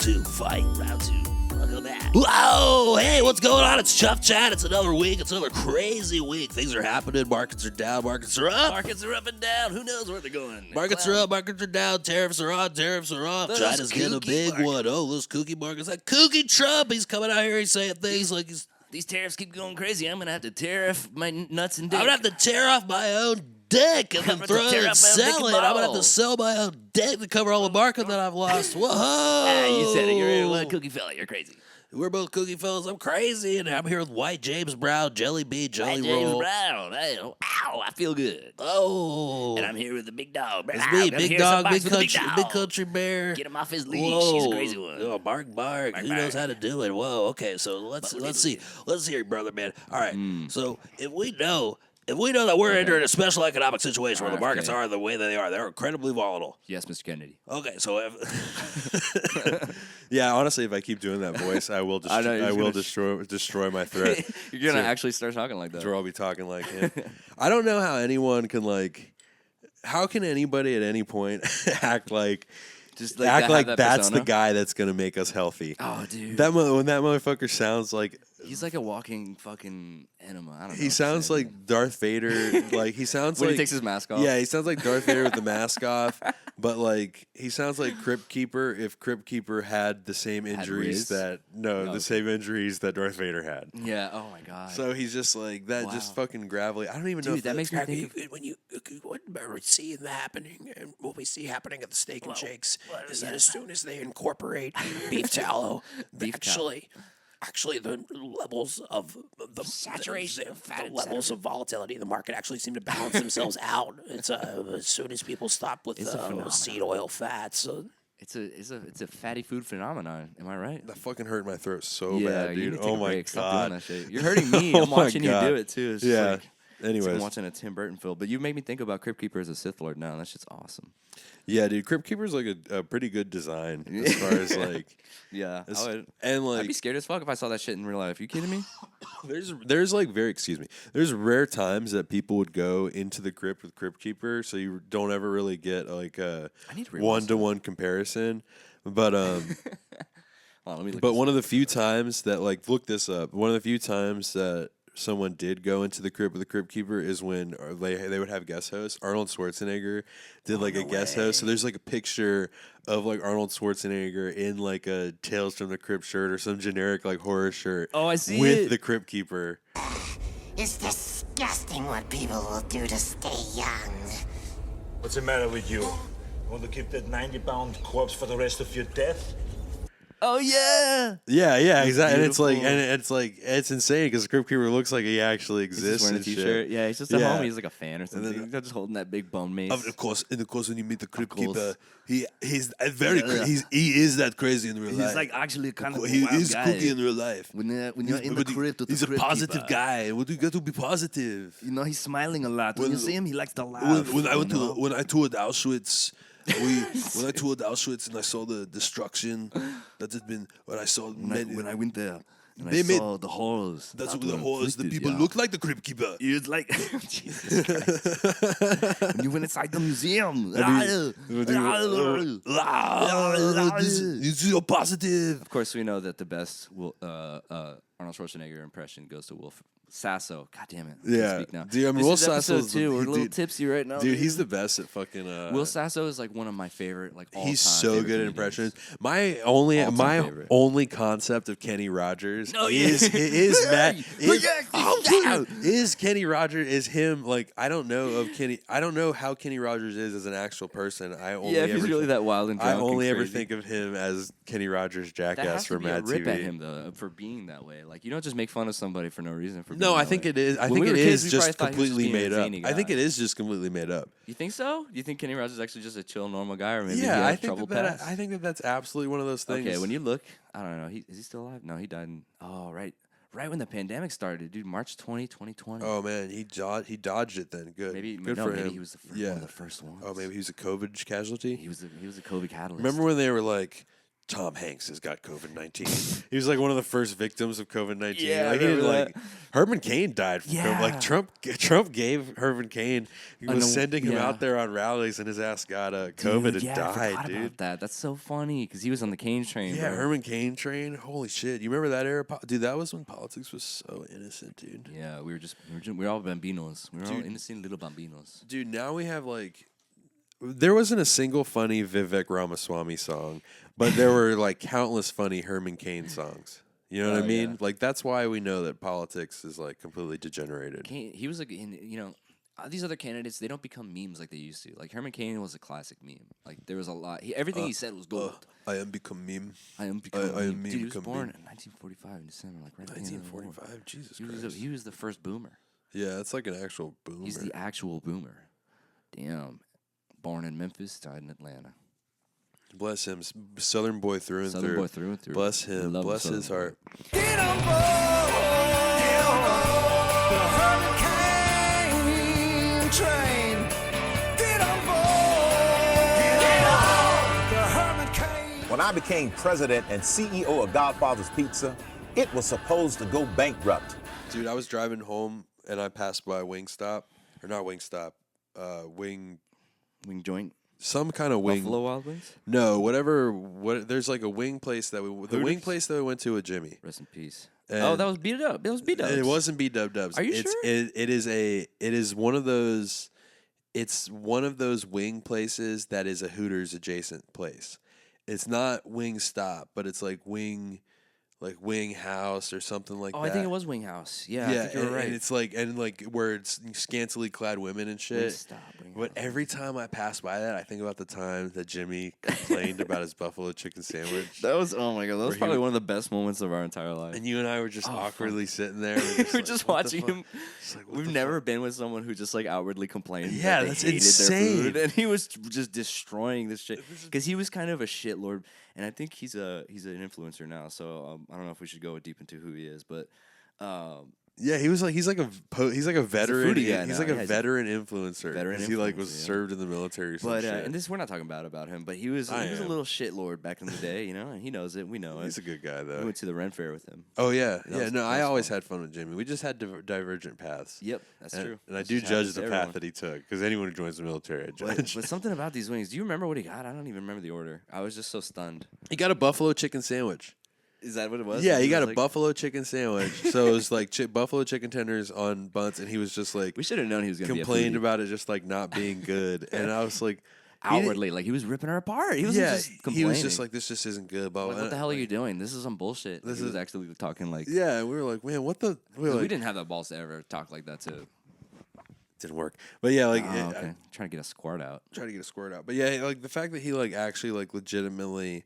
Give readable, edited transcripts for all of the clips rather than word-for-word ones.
2, fight. Round 2. Welcome back. Whoa! Hey, what's going on? It's Chuff Chat. It's another week. It's another crazy week. Things are happening. Markets are down. Markets are up. Markets are up and down. Who knows where they're going? Markets are up. Markets are down. Tariffs are on. Tariffs are off. Those China's getting a big kooky one. Oh, those kooky markets. That kooky Trump. He's coming out here. He's saying things like he's... These tariffs keep going crazy. I'm going to have to tariff my nuts and dick. I'm going to have to tear off my own dick and then throw it and sell it. I'm going to have to sell my own dick to cover all the market that I've lost. Whoa! You said it. You're one cookie fella. You're crazy. We're both cookie fellas. I'm crazy, and I'm here with White James Brown, Jelly Bean, Jelly James Roll. Brown. Hey, ow, I feel good. Oh. And I'm here with the big dog. It's me, big dog, big country bear. Get him off his leash. Whoa. He's a crazy one. Oh, bark. Who knows how to do it? Whoa, okay, so let's see. Let's hear it, brother, man. All right, so if we know that we're entering a special economic situation where the markets are the way they are, they're incredibly volatile. Yes, Mr. Kennedy. Okay, so yeah, honestly, if I keep doing that voice, I will destroy my throat. You're gonna actually start talking like that. Or I'll be talking like him. I don't know how anyone can how can anybody at any point act like that's persona? the guy that's gonna make us healthy. Oh, dude, when that motherfucker sounds like. He's like a walking fucking enema. I don't know. He sounds like Darth Vader. Like he sounds when like he takes his mask off. Yeah, he sounds like Darth Vader with the mask off. But he sounds like Crypt Keeper if Crypt Keeper had the same injuries the same injuries that Darth Vader had. Yeah. Oh my god. So he's just like that, just fucking gravelly. I don't even know if that makes me think what we're seeing happening, and what we see happening at the Steak and Shakes is that as soon as they incorporate beef tallow, Actually, the levels of the saturation of fat, the levels of volatility in the market actually seem to balance themselves out. It's as soon as people stop with seed oil fats. It's a fatty food phenomenon. Am I right? That fucking hurt my throat so bad, dude. Oh my god! Stop doing that shit. You're hurting me. I'm watching you do it too. It's just Anyways, I'm watching a Tim Burton film, but you made me think about Crypt Keeper as a Sith Lord now. That shit's awesome. Yeah, dude, Crypt Keeper's like a pretty good design as far as yeah. I'd be scared as fuck if I saw that shit in real life. You kidding me? There's There's rare times that people would go into the crypt with Crypt Keeper, so you don't ever really get a one-to-one comparison. But one of the few times that look this up. One of the few times that someone did go into the crypt with the Crypt Keeper is when they would have guest hosts. Arnold Schwarzenegger did a guest host. So there's a picture of Arnold Schwarzenegger in a Tales from the Crypt shirt or some generic horror shirt. Oh, I see with the Crypt Keeper. It's disgusting what people will do to stay young. What's the matter with you? Want to keep that 90-pound corpse for the rest of your death? Oh yeah. Yeah, exactly. And it's insane because the Crypt Keeper looks like he actually exists. He's just wearing a t-shirt. Yeah, he's just a homie. He's like a fan or something. He's just holding that big bone mace. Of course, when you meet the Crypt Keeper, he is that crazy in real life. He's actually kind of he wild is guy. Cookie in real life. When you're in the crypt with he's the a Crypt positive Keeper. guy. What do you got to be positive? He's smiling a lot. When you see him, he likes to laugh. When I toured Auschwitz. When I toured Auschwitz and I saw the destruction that had been, when I went there, I saw the horrors. That's what the horrors. The people look like the Crypt Keeper. It's like Jesus Christ. And you went inside the museum. You're positive. Of course, we know that the best Arnold Schwarzenegger impression goes to Will Sasso. God damn it. Yeah. Speak now. Dude, Will Sasso too. We're a little tipsy right now. Dude, he's the best at fucking. Will Sasso is one of my favorite. He's so good at impressions. My only concept of Kenny Rogers is Kenny Rogers is him. I don't know how Kenny Rogers is as an actual person. If he's really that wild and drunk. I only and ever crazy. think of him as Kenny Rogers jackass from Mad TV. That has to be a rip at him though for being that way. You don't just make fun of somebody for no reason. No, I think it is. I think it is just completely made up. I think it is just completely made up. You think so? Do you think Kenny Rogers is actually just a chill, normal guy, or maybe he I had think trouble that past? I think that's absolutely one of those things. Okay, when you look, I don't know. Is he still alive? No, he died. Right when the pandemic started, dude. March 2020. Oh man, he dodged it then. Good. Maybe Good for him. Maybe he was one of the first ones. Oh, maybe he was a COVID casualty. He was a COVID catalyst. Remember when they were Tom Hanks has got COVID-19. He was like one of the first victims of COVID-19. Yeah, I like he didn't remember like Herman Cain died from COVID. Like Trump gave Herman Cain. He was sending him out there on rallies, and his ass got COVID and I died, forgot dude. about that. That's so funny because he was on the Cain train. Yeah, bro. Herman Cain train. Holy shit! You remember that era, dude? That was when politics was so innocent, dude. Yeah, we were all bambinos. We were all Dude. innocent little bambinos. Dude, now we have like, there wasn't a single funny Vivek Ramaswamy song, but there were like countless funny Herman Cain songs. You know what I mean? yeah. Like that's why we know that politics is like completely degenerated. Cain, he was like, these other candidates, they don't become memes like they used to. Like Herman Cain was a classic meme. Like there was a lot. Everything he said was gold. I am become meme. I am becoming I a am meme. Dude, he was become born meme. in 1945 in December, like right at the end of the war. 1945. Jesus Christ. He was the first boomer. Yeah, it's like an actual boomer. He's the actual boomer. Damn. Born in Memphis, died in Atlanta. Bless him, Southern boy through and Southern through. boy through and through. Bless him. Love Bless Southern his boy. heart. Get on board the hurricane train. Get on board the hurricane. When I became president and CEO of Godfather's Pizza, it was supposed to go bankrupt. Dude, I was driving home and I passed by Wingstop, or not Wingstop, Wing, Wing joint. some kind of wing. Buffalo Wild Wings? No, whatever. There's like a wing place that the Hooters? wing place that we went to with Jimmy. Rest in peace. And that was beat up. It was beat up. It wasn't B Dubs. Are you it's, sure? It is one of those. It's one of those wing places that is a Hooters adjacent place. It's not Wing Stop, but it's like Wing House or something like that. I think it was Wing House. Yeah, I think you were and, right. and it's like where it's scantily clad women and shit. Wingstop, Wing But House. every time I pass by that, I think about the time that Jimmy complained about his buffalo chicken sandwich. That was, oh my God, that was Where he probably would- one of the best moments of our entire life. And you and I were just Oh, awkwardly sitting there. We're just "What the watching fuck?" him. It's like, what We've the never fuck? been with someone who just like outwardly complained. Yeah, that they that's hated insane. Their food, and he was just destroying this shit because he was kind of a shitlord. And I think he's an influencer now. So I don't know if we should go deep into who he is, but Yeah, he's like a veteran. foodie guy He's now. like Yeah, a he's a veteran influencer. veteran 'cause he like influencer, was yeah. served in the military. Or some but shit. and this we're not talking bad about him, but he was a am. little shitlord back in the day, you know, and he knows it. We know it. He's a good guy We though. went to the Ren Fair with him. Oh yeah, That yeah. was- No, that I was always fun. had fun with Jimmy. We just had divergent paths. Yep, that's true. And I This do just judge happens the to path everyone. that he took because anyone who joins the military, I But, judge. but something about these wings. Do you remember what he got? I don't even remember the order. I was just so stunned. He got a buffalo chicken sandwich. Is that what it was? Yeah, he was got a like- buffalo chicken sandwich. So it was like buffalo chicken tenders on buns, and he was just like We should have known he was going to be a complained foodie. about it just like not being good. And I was like, he didn't- Outwardly, like he was ripping her apart. He wasn't yeah, just he complaining. was just like, this just isn't good. Blah, Like, blah. what the hell are you doing? This is some bullshit. This He was is- actually talking like. Yeah, and we were like, man, what the? We were 'cause like, we didn't have the balls to ever talk like that too. didn't work. But yeah, like Oh, it- okay. Trying to get a squirt out. trying to get a squirt out. But yeah, like the fact that he like actually like legitimately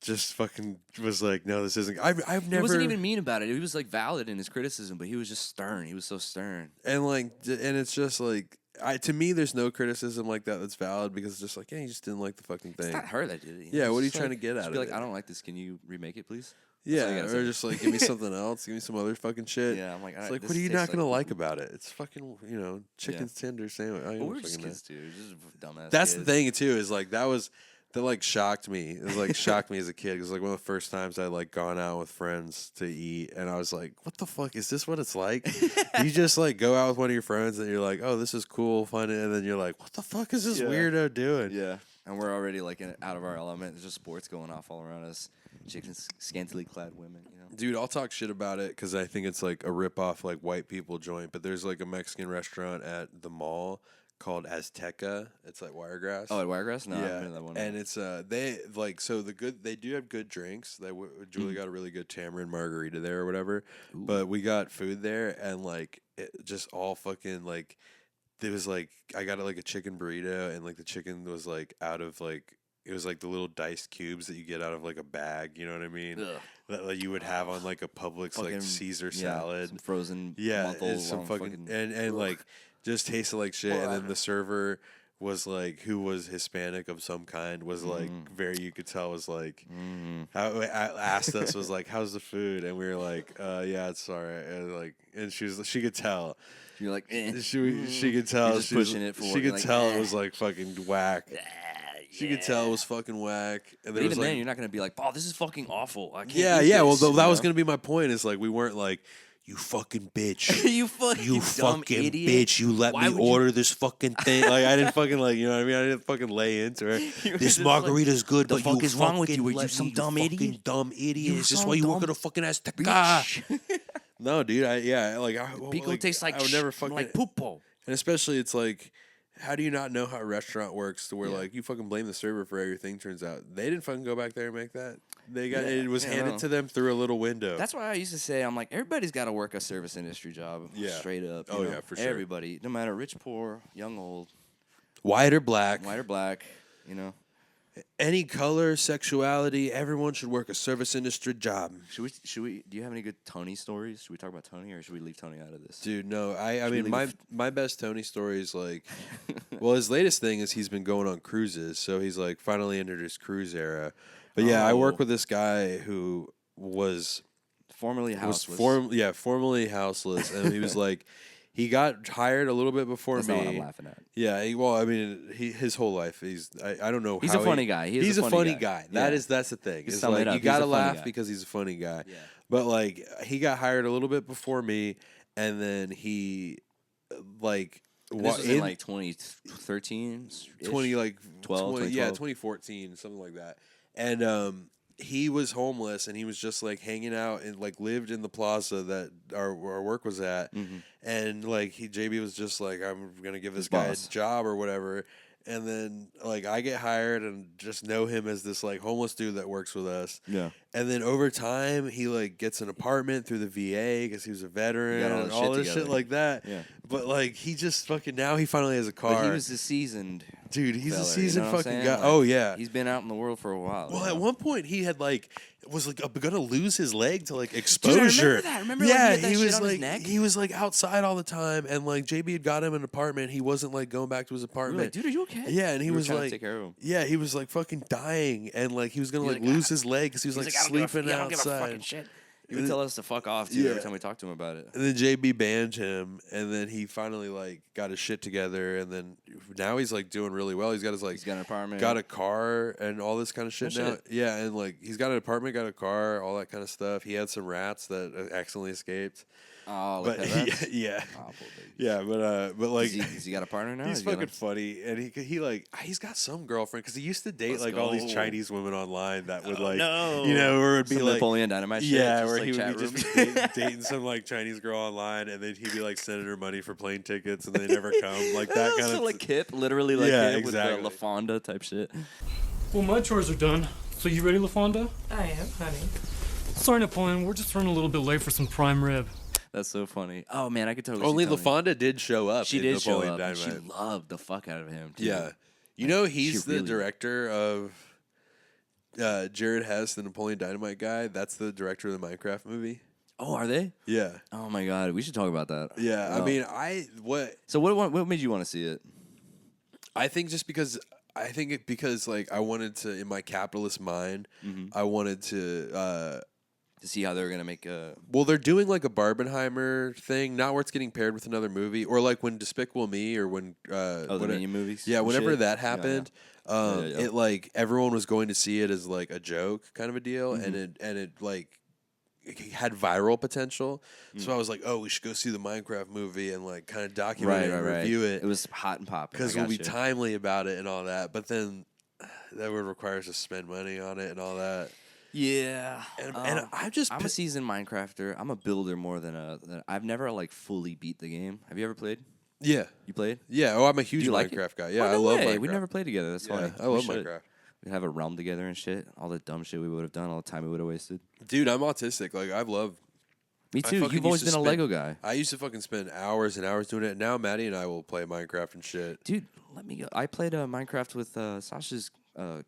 just fucking was like, no, this isn't. I've He never. wasn't even mean about it. He was like valid in his criticism, but he was just stern. He was so stern. and like and it's just like to me, there's no criticism like that that's valid because it's just like, yeah, you just didn't like the fucking thing. It's not her that did it. Yeah, It's what are you just trying like- to get just out be of like, it? I don't like this. Can you remake it, please? Yeah, all you gotta or say. just like give me something else, give me some other fucking shit. Yeah, I'm like, it's alright, like, this what are you tastes not gonna like- like about it? It's fucking, chicken tender sandwich. I don't Well, even we're just fucking know. kids too. We're just dumbass. That's the kids. thing too. Is like that like shocked me. It was like shocked me as a kid because like one of the first times I like gone out with friends to eat, and I was like, what the fuck is this? What it's like? You just like go out with one of your friends, and you're like, oh, this is cool, fun, and then you're like, what the fuck is this Yeah. weirdo doing? Yeah, and we're already like out of our element. There's just sports going off all around us. Chicks, scantily clad women. You know. Dude, I'll talk shit about it because I think it's like a rip-off like white people joint. But there's like a Mexican restaurant at the mall called Azteca. It's like Wiregrass. Oh, at Wiregrass? No, I haven't yeah, been to that one. and it's they like so they do have good drinks. Julie got a really good tamarind margarita there or whatever. But we got food there and like it just all fucking like it was like I got like a chicken burrito and like the chicken was like out of like. It was like the little diced cubes that you get out of like a bag, you know what I mean? Ugh. That like, you would have on like a Publix Fucking- like Caesar yeah, salad. some frozen. Yeah, month-old it's some long fucking and like just tasted like shit. And then the server was like, who was Hispanic of some kind, was like very. You could tell was like, asked us was like, "How's the food?" And we were like, "Yeah, it's alright." And she could tell. You're like, eh. She could tell. just she was- pushing it She forward, could like, tell eh. it was like fucking whack. So you could tell it was fucking whack. And But there was even then, like, you're not gonna be like, "Oh, this is fucking awful." I can't yeah, eat yeah. Well, this," that you was know? gonna be my point. Is like we weren't like, you fucking bitch. you You dumb fucking idiot. bitch! You let Why me would you- order this fucking thing. Like I didn't fucking like, you know what I mean? I didn't fucking lay into her. You were This just like, margarita's good, "The but fuck you is wrong with you? fucking Are you let some me, dumb fucking idiot? dumb idiot. You Is this some why you work dumb at a fucking Azteca? bitch." No, dude. Pico tastes like I would never fucking like poopo. And especially, it's like, how do you not know how a restaurant works to where Yeah. like you fucking blame the server for everything? Turns out they didn't fucking go back there and make that. They got Yeah, it was yeah, handed no. to them through a little window. That's why I used to say, I'm like, everybody's got to work a service industry job. Yeah. Straight up. Oh, you know? yeah, for sure. Everybody, no matter rich, poor, young, old, white or black, white or black, you know. any color, sexuality. Everyone should work a service industry job. Should we? Do you have any good Tony stories? Should we talk about Tony, or should we leave Tony out of this? Dude, no. I Should we mean, leave my best Tony story is like, well, his latest thing is he's been going on cruises, so he's like finally entered his cruise era. But yeah, I work Oh. with this guy who was Formerly houseless. formerly houseless, and he was like, he got hired a little bit before That's me. not what I'm laughing at. Yeah, well, I mean, his whole life, I don't know. He's how a funny guy. He is he's a a funny funny guy. guy. Yeah. That's the thing. He's It's summing like it up. you He's a gotta funny laugh guy. because he's a funny guy. Yeah. But like he got hired a little bit before me, and then he like And this was in like 2013, 20 like 12, 20, yeah 2012. 2014 something like that, and he was homeless and he was just like hanging out and like lived in the plaza that our work was at, and like JB was just like, I'm gonna give this guy boss. a job or whatever. And then like I get hired and just know him as this like homeless dude that works with us. Yeah. And then over time he like gets an apartment through the VA because he was a veteran got all and this all shit this shit together. like that. Yeah. But like he just fucking now he finally has a car. But he was a seasoned Dude, he's fella, a you seasoned know what I'm fucking saying? guy. Like, Oh yeah. He's been out in the world for a while. Well, you at know? one point he had like was like gonna lose his leg to like Dude, I exposure. remember that. Remember, like, he yeah, had that he shit was on his like neck? he was like outside all the time, and like JB had got him an apartment. He wasn't like going back to his We were apartment. like, dude, are you okay? Yeah, and he We were was trying to like, take care of him. yeah, he was like fucking dying, and like he was gonna He's like like, lose his leg because he was like sleeping I don't give a fucking outside. shit. He would tell us to fuck off too Yeah. every time we talked to him about it. And then JB banned him, and then he finally like got his shit together, and then now he's like doing really well. He's got his like He's got an apartment. got a car and all this kind of shit Oh, now. shit. Yeah, and like he's got an apartment, got a car, all that kind of stuff. He had some rats that accidentally escaped. Oh, But like yeah, that. yeah, Oh, poor baby. yeah, but like Has he got a partner now? he's Has he got fucking funny, and he like he's got some girlfriend because he used to date Let's like all these go. Chinese women online that would Oh, like no. you know where it would be Some like Napoleon Dynamite shit. yeah, just where like he would chat be just room. be dating some like Chinese girl online, and then he'd be like sending her money for plane tickets, and they never come, like that kind So of like Kip, literally like Yeah, Kip exactly. with the LaFonda type shit. Well, my chores are done. So you ready, LaFonda? I am, honey. Sorry, Napoleon. We're just running a little bit late for some prime rib. That's so funny. Oh man, I could totally. Only see Tony. LaFonda did show up. She in did show Napoleon up. And she Dynamite. loved the fuck out of him. Too. Yeah, you know he's the really- director of Jared Hess, the Napoleon Dynamite guy. That's the director of the Minecraft movie. Oh, are they? Yeah, Oh my god, we should talk about that. yeah. I Oh. mean, So what made you want to see it? I think just because like I wanted to in my capitalist mind, I wanted to. To see how they were gonna make a. Well, they're doing like a Barbenheimer thing, not where it's getting paired with another movie, or like when Despicable Me, or when the Minion movies. Yeah, and whenever shit? that Yeah, yeah. happened, yeah. it like everyone was going to see it as like a joke kind of a deal, and it like it had viral potential. So I was like, oh, we should go see the Minecraft movie and like kind of document it and review it. It was hot and popping Because we'll be timely about it and all that. But then that would require us to spend money on it and all that. Yeah, And I'm a seasoned Minecrafter. I'm a builder more than I've never like fully beat the game. Have you ever played? Yeah. You played? Yeah. Oh, I'm a huge you like Minecraft it? guy. Yeah, Oh, no I love way. Minecraft. We never played together. That's Yeah, funny. I We love should. Minecraft. We'd have a realm together and shit. All the dumb shit we would have done. All the time we would have wasted. Dude, I'm autistic. Like, I love. Me I too. fucking You've always used been to a spend- Lego guy. I used to fucking spend hours and hours doing it. And now Maddie and I will play Minecraft and shit. Dude, let me go. I played Minecraft with Sasha's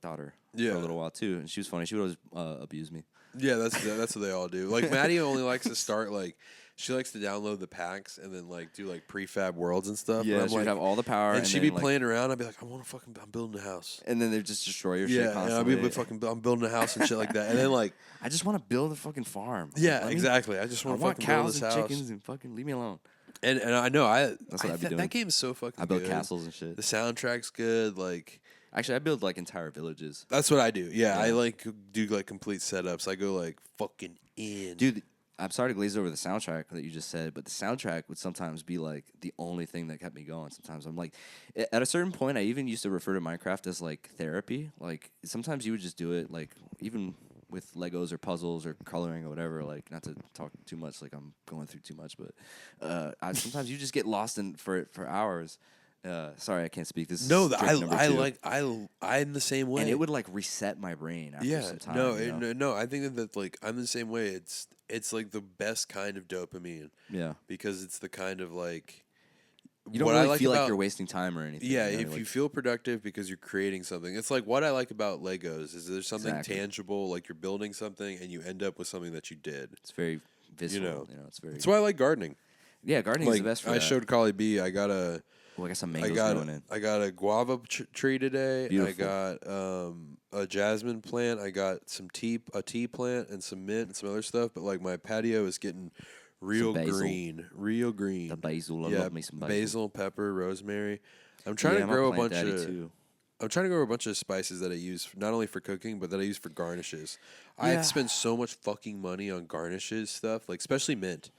daughter for Yeah. a little while too, and she was funny. She would always abuse me. Yeah, that's what they all do. Like Maddie only likes to start like she likes to download the packs and then like do like prefab worlds and stuff. Yeah, and I'm she would like, have all the power, and she'd then, be like- playing around. I'd be like, I'm building a house. and then they just destroy your shit Yeah, and I'd constantly. be I'm building a house and shit like that. And then like, I just want to build a fucking farm. yeah, Let me- exactly. I just I want to want fucking build cows this and house. chickens and fucking leave me alone. And I know That's what I'd be doing. that game's so fucking. I build good. castles and shit. The soundtrack's good. Like Actually, I build like entire villages. That's what I do. Yeah, I like do like complete setups. I go like fucking in. Dude, I'm sorry to glaze over the soundtrack that you just said, but the soundtrack would sometimes be like the only thing that kept me going. Sometimes I'm like, at a certain point, I even used to refer to Minecraft as like therapy. Like sometimes you would just do it, like even with Legos or puzzles or coloring or whatever. Like not to talk too much, like I'm going through too much, but sometimes you just get lost in for hours. Sorry, I can't speak. This No, is drink number two. I'm the same way. And it would like reset my brain after some time. No. I think that like I'm the same way. It's like the best kind of dopamine. Yeah, because it's the kind of like you don't what really I like feel about, like you're wasting time or anything. Yeah, you know? if like, you feel productive because you're creating something, it's like what I like about Legos is there's something Exactly. tangible, like you're building something and you end up with something that you did. It's very visceral. You know, it's very. That's why I like gardening. Yeah, gardening like, is the best. For I that. showed Collie B. I got a. Oh, I got some mangoes growing in. I got a guava tree today. Beautiful. I got a jasmine plant. I got a tea plant and some mint and some other stuff. But like my patio is getting real green. The basil. I love me some basil, pepper, rosemary. I'm trying to grow a bunch of. I'm trying to grow a bunch of spices that I use not only for cooking but that I use for garnishes. I spend so much fucking money on garnishes stuff, like especially mint.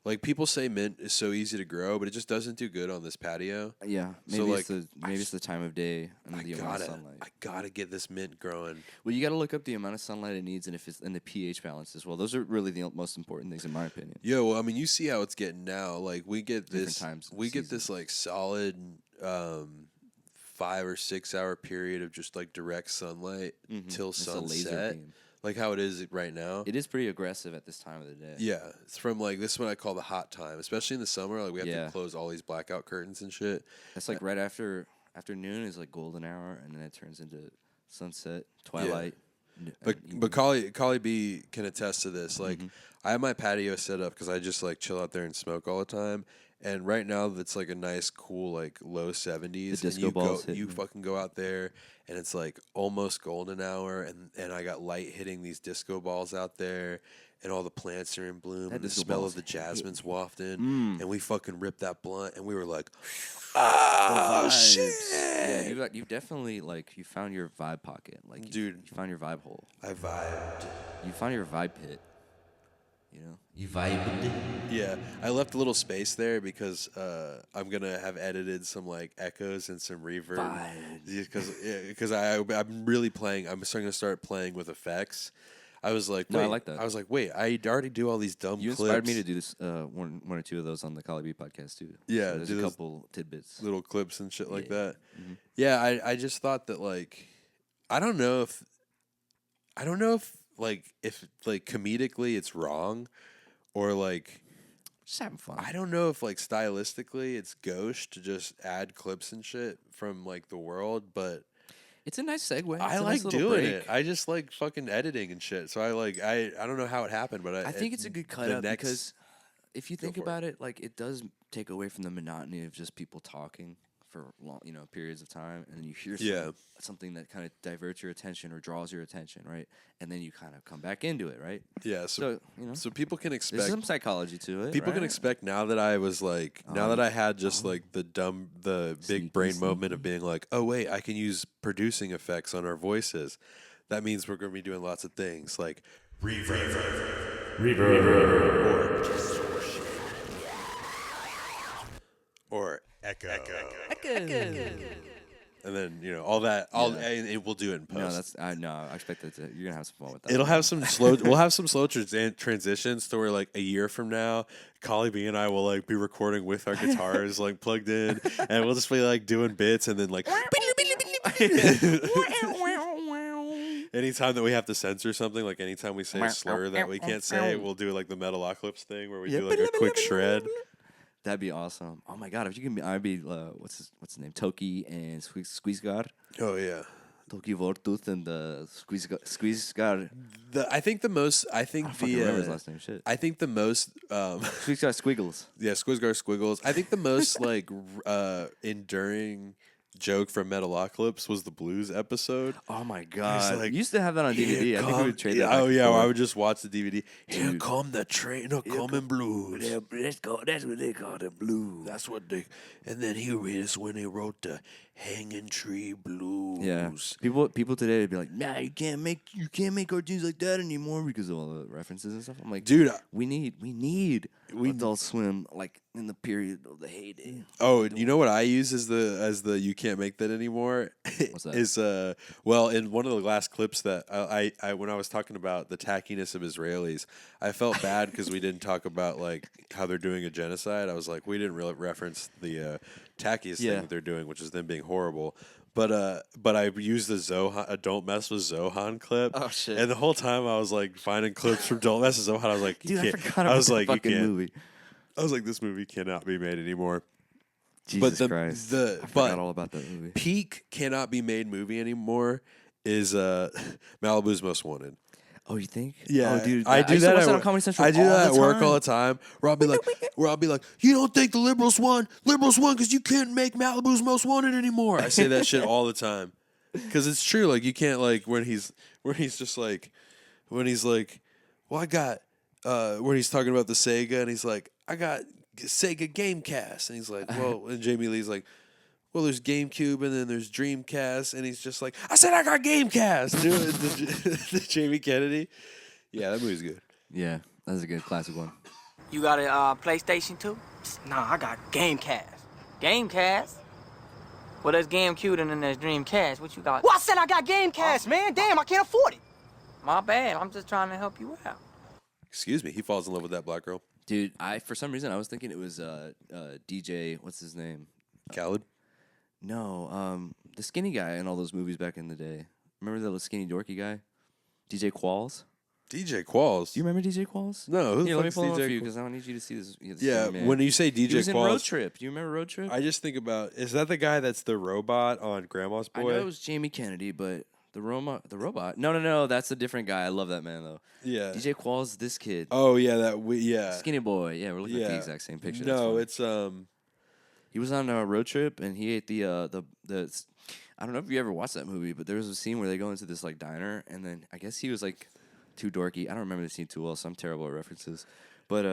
Like people say mint is so easy to grow, but it just doesn't do good on this patio. Yeah, maybe it's the time of day and the amount of sunlight. I gotta get this mint growing. Well, you gotta look up the amount of sunlight it needs and if it's and the pH balance as well. Those are really the most important things in my opinion. Yeah, well, I mean, you see how it's getting now. Like we get this, get this like solid 5 or 6 hour period of just like direct sunlight till sunset. Like how it is right now. It is pretty aggressive at this time of the day. Yeah, it's from like this is what I call the hot time, especially in the summer. Like we have to close all these blackout curtains and shit. That's like right after afternoon is like golden hour, and then it turns into sunset, twilight. Yeah. But Collie B can attest to this. Like I have my patio set up because I just like chill out there and smoke all the time. And right now, it's like a nice, cool, like low 70s. The disco and you balls you fucking go out there, and it's like almost golden hour, and I got light hitting these disco balls out there, and all the plants are in bloom, and the smell of the jasmine's wafting, and we fucking ripped that blunt, and we were like, oh shit! Yeah, you definitely like you found your vibe pocket, like dude, you found your vibe hole. I vibed. You found your vibe pit. You know, you vibed. Yeah, I left a little space there because I'm gonna have edited some like echoes and some reverb. Because I'm really playing. I'm starting to start playing with effects. I was like, wait, I like that. I was like, wait, I already do all these dumb. You clips. inspired me to do this one or two of those on the Collie B podcast too. Yeah, so there's a couple tidbits, little clips and shit like that. Mm-hmm. Yeah, I just thought that like, I don't know if comedically it's wrong, or like just having fun. I don't know if like stylistically it's gauche to just add clips and shit from like the world, but it's a nice segue. I like doing it. I just like fucking editing and shit. So I don't know how it happened, but I think it's a good cut up because if you think about it, like it does take away from the monotony of just people talking for long, periods of time, and then you hear something that kind of diverts your attention or draws your attention, right? And then you kind of come back into it, right? Yeah. So people can expect there's some psychology to it. People right? can expect now that I was like, now that I had just like the big brain moment of being like, oh wait, I can use producing effects on our voices. That means we're going to be doing lots of things like or echo. And then all that. And we'll do it in post. I expect that you're gonna have some fun with that. It'll have some slow. We'll have some slow transitions to where like a year from now, Collie B and I will like be recording with our guitars like plugged in, and we'll just be like doing bits, and then like. Anytime that we have to censor something, like anytime we say a slur that we can't say, we'll do like the Metalocalypse thing where we do like a quick shred. That'd be awesome. Oh my god, if you can be, I'd be what's his name, Toki and Squeezeguard. Oh yeah, Toki Vortooth and Squeezeguard. I think the most. I think I remember his last name. Shit. I think the most. Squeezeguard Squiggles. Yeah, Squeezeguard Squiggles. I think the most like enduring joke from Metalocalypse was the blues episode. Oh my god! like, You used to have that on DVD. I think we would trade that. Oh back yeah, and I forth. would just watch the DVD. Here Dude. come the train, coming blues. That's what they call the blues. That's what they. And then here is when they wrote the Hanging Tree Blues. Yeah, people today would be like, "Nah, you can't make cartoons like that anymore because of all the references and stuff." I'm like, Dude, we need Adult Swim like in the period of the heyday. oh, and you know what I use as the you can't make that anymore? What's that? Is well, in one of the last clips that I when I was talking about the tackiness of Israelis, I felt bad because we didn't talk about like how they're doing a genocide. I was like, we didn't really reference the tackiest thing that they're doing, which is them being horrible. But I used the Zohan Don't Mess with Zohan clip. Oh shit! And the whole time I was like finding clips from Don't Mess with Zohan. I was like, Dude, you I can't. forgot about that you fucking can't. movie. I was like, this movie cannot be made anymore. Jesus Christ! I forgot all about that movie. Peak cannot be made movie anymore is Malibu's Most Wanted. Oh, you think? Yeah, Oh, dude, I do used to that. watch At, on Comedy Central I do all that at the work time. all the time. Where I'll be like, you don't think the liberals won? Liberals won because you can't make Malibu's Most Wanted anymore. I say that shit all the time because it's true. Like you can't like when he's like, well, I got when he's talking about the Sega and he's like, I got Sega Gamecast, and he's like, well, and Jamie Lee's like, well, there's GameCube and then there's Dreamcast, and he's just like, I said I got Gamecast. Dude, the Jamie Kennedy. Yeah, that movie's good. Yeah, that's a good classic one. You got a PlayStation 2? Nah, I got Gamecast. Gamecast? Well, there's GameCube and then there's Dreamcast. What you got? Well, I said I got Gamecast, man. Damn, I can't afford it. My bad. I'm just trying to help you out. Excuse me. He falls in love with that black girl. Dude, for some reason I was thinking it was DJ. What's his name? Khaled. No, the skinny guy in all those movies back in the day. Remember the skinny dorky guy, DJ Qualls? DJ Qualls. Do you remember DJ Qualls? No, who the Here, let me fuck's pull him up DJ for you because I need you to see this. Yeah, man. when you say DJ he was in Qualls, Road Trip. Do you remember Road Trip? I just think about, is that the guy that's the robot on Grandma's I Boy? know it was Jamie Kennedy, but the robot. No, that's a different guy. I love that man though. Yeah. DJ Qualls, this kid, Oh yeah, yeah. skinny boy. Yeah, we're looking at the Yeah. exact same picture. No, That's funny. it's He was on a road trip and he ate the I don't know if you ever watched that movie, but there was a scene where they go into this like diner and then I guess he was like too dorky. I don't remember the scene too well, so I'm terrible at references. But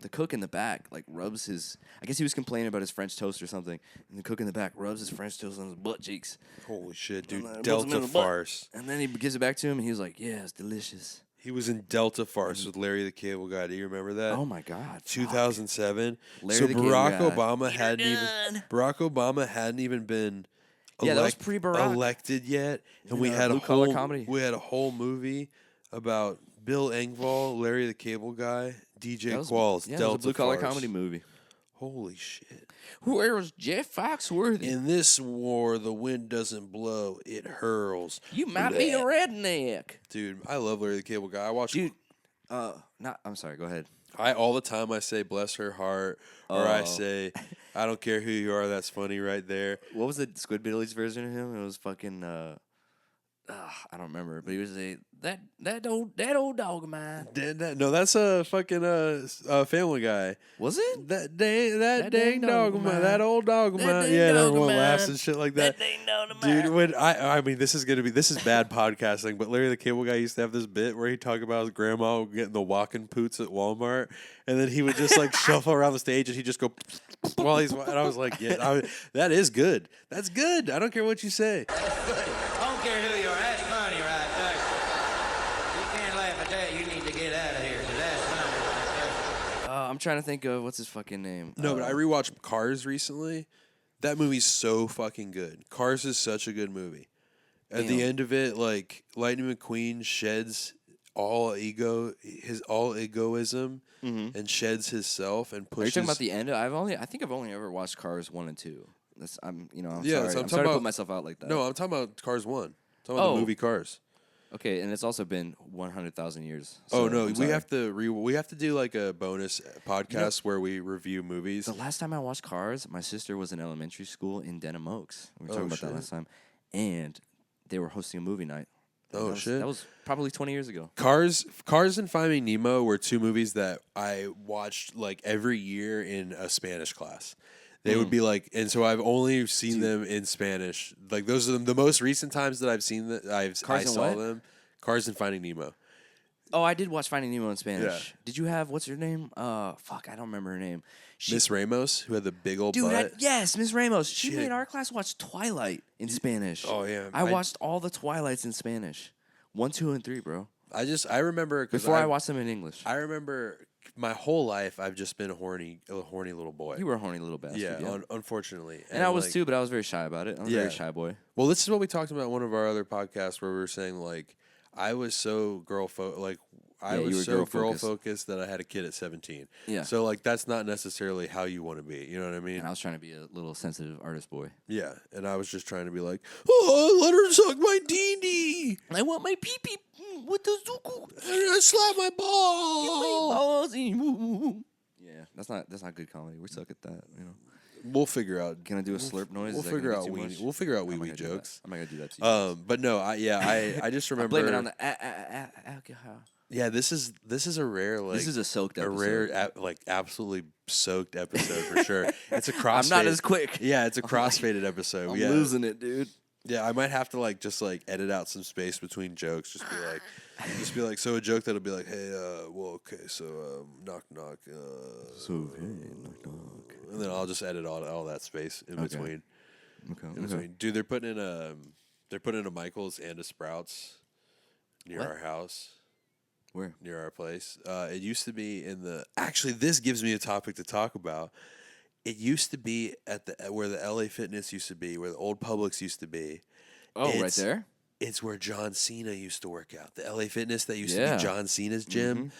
the cook in the back like rubs his. I guess he was complaining about his French toast or something, and the cook in the back rubs his French toast on his butt cheeks. holy shit, dude. And, puts him in Delta the butt. Farce. And then he gives it back to him, and he was like, "Yeah, it's delicious." He was in Delta Farce with Larry the Cable Guy. Do you remember that? Oh my god, 2007. Larry So the Cable Barack Guy. Obama hadn't even been Yeah, that was pre-Barack. elected yet, and In, we had a Blue Collar whole Comedy. we had a whole movie about Bill Engvall, Larry the Cable Guy, DJ That was- Qualls, yeah, Delta it was a blue collar Farce. comedy movie. Holy shit! Where was Jeff Foxworthy? In this war, the wind doesn't blow; it hurls. You might be a redneck, Dude, I love Larry the Cable Guy. I watch. dude. I'm sorry. Go ahead. I all the time I say "bless her heart" or I Oh. say "I don't care who you are." That's funny right there. What was the Squidbillies version of him? It was fucking. I don't remember, but he was that old dog of mine. No, that's a fucking Family Guy. Was it? That dang dog of mine, that old dog of That mine. dang Yeah, and dog of everyone laughs mine. and shit like that. dang dog of Dude, mine. when I mean, this is bad podcasting, but Larry the Cable Guy used to have this bit where he talked about his grandma getting the walking poots at Walmart, and then he would just like shuffle around the stage and he'd just go while he's. And I was like, yeah, that is good. That's good. I don't care what you say. I don't care who you are. That's funny right there. You can't laugh at that. You need to get out of here, 'cause that's funny right there. I'm trying to think of what's his fucking name. No, but I rewatched Cars recently. That movie's so fucking good. Cars is such a good movie. At the Damn. end of it, like Lightning McQueen sheds all egoism, and sheds his self and Are you pushes. talking about the end? I think I've only ever watched Cars 1 and 2. I'm Yeah, sorry. so I'm I'm talking sorry to about- put myself out like that. No, I'm talking about Cars 1. I'm talking about Oh. the movie Cars. Okay, and it's also been 100,000 years. Oh so no, I'm we sorry. have to do like a bonus podcast where we review movies. The last time I watched Cars, my sister was in elementary school in Denham Oaks. We were Oh, talking about shit. that last time, and they were hosting a movie night. Oh, shit. That was probably 20 years ago. Cars and Finding Nemo were two movies that I watched like every year in a Spanish class. They would be like, and so I've only seen them in Spanish. Like those are the most recent times that I've seen that I saw them. Cars and Finding Nemo. Oh, I did watch Finding Nemo in Spanish. Did you have what's her name? Fuck, I don't remember her name. Miss Ramos, who had the big old butt. Yes, Miss Ramos. She made our class watch Twilight in Spanish. Oh yeah, I watched all the Twilights in Spanish, 1, 2, and 3, bro. I remember before I watched them in English. I remember my whole life I've just been a horny little boy. You were a horny little bastard. Yeah, unfortunately. And I was too, but I was very shy about it. I was a very shy boy. Well, this is what we talked about in one of our other podcasts where we were saying like I was so girl focused that I had a kid at 17. Yeah. So like that's not necessarily how you want to be. You know what I mean? And I was trying to be a little sensitive artist boy. Yeah. And I was just trying to be like, oh, let her suck my dee. I want my pee pee with the zuku. And I slap my balls. Yeah, that's not good comedy. We suck at that. You know. We'll figure out. Can I do a slurp noise? We'll figure out wee wee jokes. I'm not gonna do that to you. But no, I just remember. Blame it on the alcohol. Yeah, this is a rare like. This is a soaked episode. A rare absolutely soaked episode for sure. It's a crossfade. I'm not as quick. Yeah, it's a crossfaded episode. I'm losing it, dude. Yeah, I might have to just edit out some space between jokes. Just be like, so a joke that'll be like, hey, so knock knock. So hey, knock knock. And then I'll just edit all that space in between. Okay. In between. Dude, they're putting in a Michael's and a Sprouts near our house. Where? Near our place. It used to be in the. Actually, this gives me a topic to talk about. It used to be at where the LA Fitness used to be, where the old Publix used to be. Oh, right there. It's where John Cena used to work out. The LA Fitness that used to be John Cena's gym.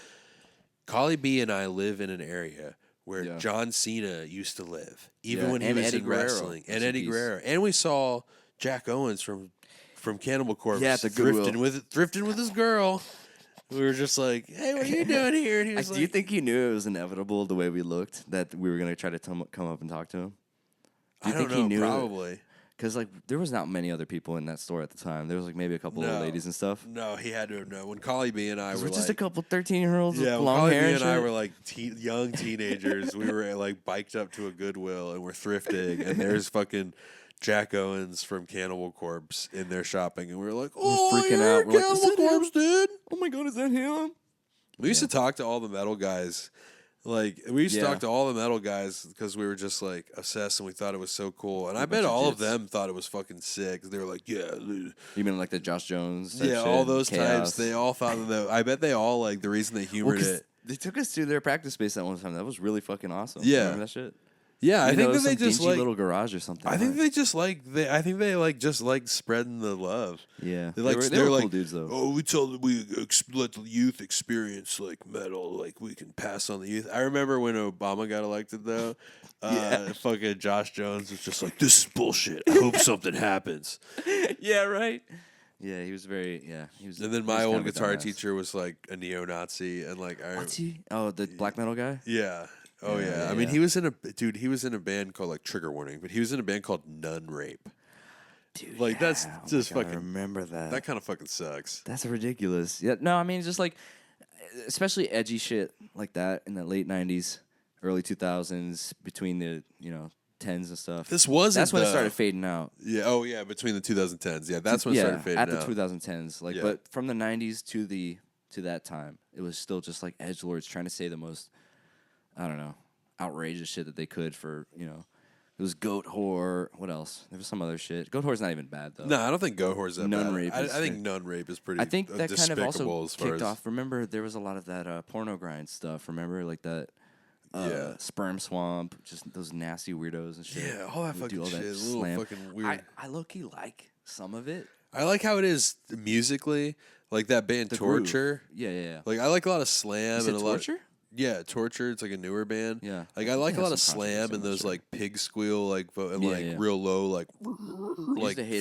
Collie B and I live in an area where John Cena used to live, even when he was in wrestling, and Eddie Guerrero, and we saw Jack Owens from Cannibal Corpse, thrifting with his girl. We were just like, "Hey, what are you doing here?" And he was do you think he knew it was inevitable the way we looked that we were gonna try to come up and talk to him? I don't know. He knew probably. Because there was not many other people in that store at the time. There was maybe a couple of ladies and stuff. No, he had to have known. When Collie B and I were just a couple 13-year-olds with long Collie hair. B and I were young teenagers. We were biked up to a Goodwill and we're thrifting, and there's fucking Jack Owens from Cannibal Corpse in there shopping, and we were like, "Oh, we're freaking out! We're Cannibal Corpse, dude! Oh my god, is that him?" We used to talk to all the metal guys. We used to talk to all the metal guys because we were just obsessed and we thought it was so cool. And I bet all of them thought it was fucking sick. They were like, yeah. You mean like the Josh Jones? Yeah, all those types. They all thought that. I bet they all the reason they humored it. They took us to their practice space that one time. That was really fucking awesome. Yeah. Remember that shit? Yeah, I think that they just little garage or something. I think they just I think they just spreading the love. Yeah, they're cool dudes though. Oh, we told them we let the youth experience metal, we can pass on the youth. I remember when Obama got elected though. Fucking Josh Jones was just like, this is bullshit. I hope something happens. Yeah, right. Yeah, he was very He was. And then my old guitar teacher was a neo-Nazi and What's he? Oh, the black metal guy. Yeah. Oh yeah. I mean, he was in a band called Trigger Warning, but he was in a band called Nun Rape. Dude, that's just fucking. I remember that. That kind of fucking sucks. That's ridiculous. Yeah, no, I mean, just especially edgy shit like that in the late '90s, early 2000s, between the 10s and stuff. That's when it started fading out. Yeah. Oh yeah, between the 2010s. Yeah, that's when it started fading out. At the 2010s, but from the '90s to that time, it was still just edgelords trying to say the most. I don't know, outrageous shit that they could for, it was Goat Whore. What else? There was some other shit. Goat Whore's not even bad, though. No, I don't think Goat Whore's that Nun bad. Rape I think Nun Rape is pretty I think that kind of also as far kicked off. Remember, there was a lot of that porno grind stuff. Remember, that Sperm Swamp, just those nasty weirdos and shit. Yeah, all that fucking shit. A little fucking weird. I low-key like some of it. I like how it is musically, that band Torture. Yeah. I like a lot of slam and a lot. Torture? Yeah, Torture. It's a newer band. Yeah, I like a lot of slam and those pig squeal and real low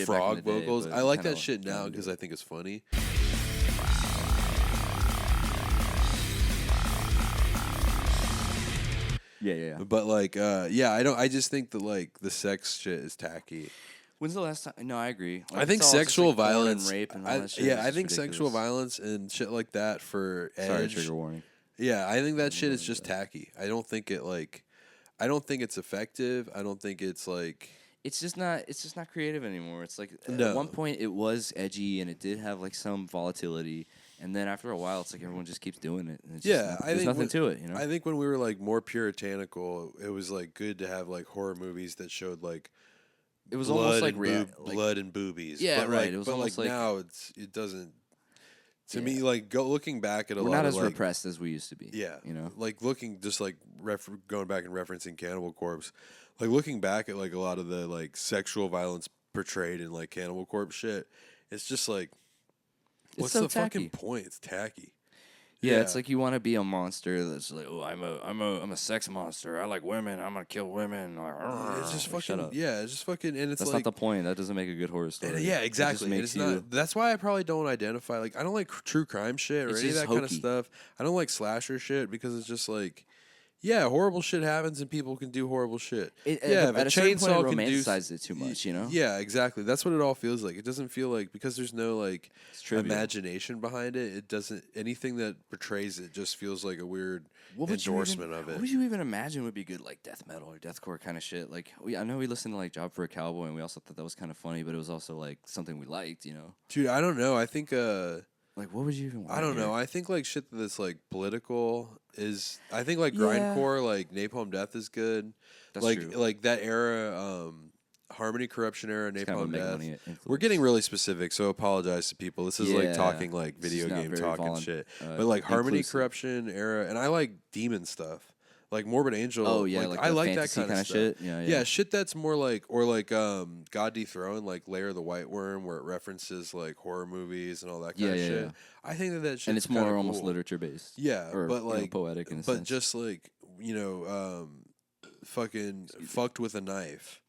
frog vocals. I like that shit now because I think it's funny. Yeah. But I just think that the sex shit is tacky. When's the last time? No, I agree. I think sexual violence, and rape, and all that shit. I think sexual violence and shit like that for edge. Sorry, trigger warning. Yeah, I think that shit is just tacky. I don't think it I don't think it's effective. I don't think it's like. It's just not creative anymore. It's like No. at one point it was edgy and it did have like some volatility, and then after a while it's like everyone just keeps doing it. And it's there's nothing to it, you know. I think when we were like more puritanical, it was like good to have like horror movies that showed like It was blood almost like and blood and boobies. Yeah, but right. Like, It was but almost like like now it doesn't. To me, like looking back at a we're lot not of as like, repressed as we used to be. Yeah, you know, like looking just like going back and referencing Cannibal Corpse, like looking back at like a lot of the like sexual violence portrayed in like Cannibal Corpse shit, it's just like, what's so the tacky. fucking point? It's tacky. Yeah, it's like you want to be a monster that's like, oh, I'm a sex monster. I like women. I'm gonna kill women. Like, It's just like, shut fucking up. yeah. It's just fucking and it's That's like not the point. That doesn't make a good horror story. yeah, It just exactly. And makes it's not. That's why I probably don't identify. Like I don't like true crime shit or It's any of just that kind of hokey. stuff. I don't like slasher shit because it's just like. Yeah, horrible shit happens and people can do horrible shit. At a certain point, it can do romanticizes it too much, you know? Yeah, exactly. That's what it all feels like. It doesn't feel like because there's no like trivial. imagination behind it. It doesn't anything that portrays it just feels like a weird endorsement of it. What would you even imagine would be good, like death metal or deathcore kind of shit? Like I know we listened to like Job for a Cowboy, and we also thought that was kind of funny, but it was also like something we liked, you know? Dude, I don't know. I think like what would you even want? I don't know. I think like shit that's like political is I think like grindcore, like Napalm Death is good. That's like true. like that era, Harmony Corruption era, It's kind of a Napalm make Death. money influence. We're getting really specific, so apologize to people. This is like Yeah. talking like This video is not game very talk and shit. But like Harmony inclusive. Corruption era, and I like demon stuff. Like Morbid Angel. Oh, yeah, like I the like that fantasy kind of kinda stuff. shit? Yeah, yeah. shit that's more like or like God Dethroned, like Lair of the White Worm, where it references like horror movies and all that kind of shit. Yeah. I think that shit And it's more almost literature based. Yeah, or, but you know, like poetic in a but sense. just like fucking fucked with a knife.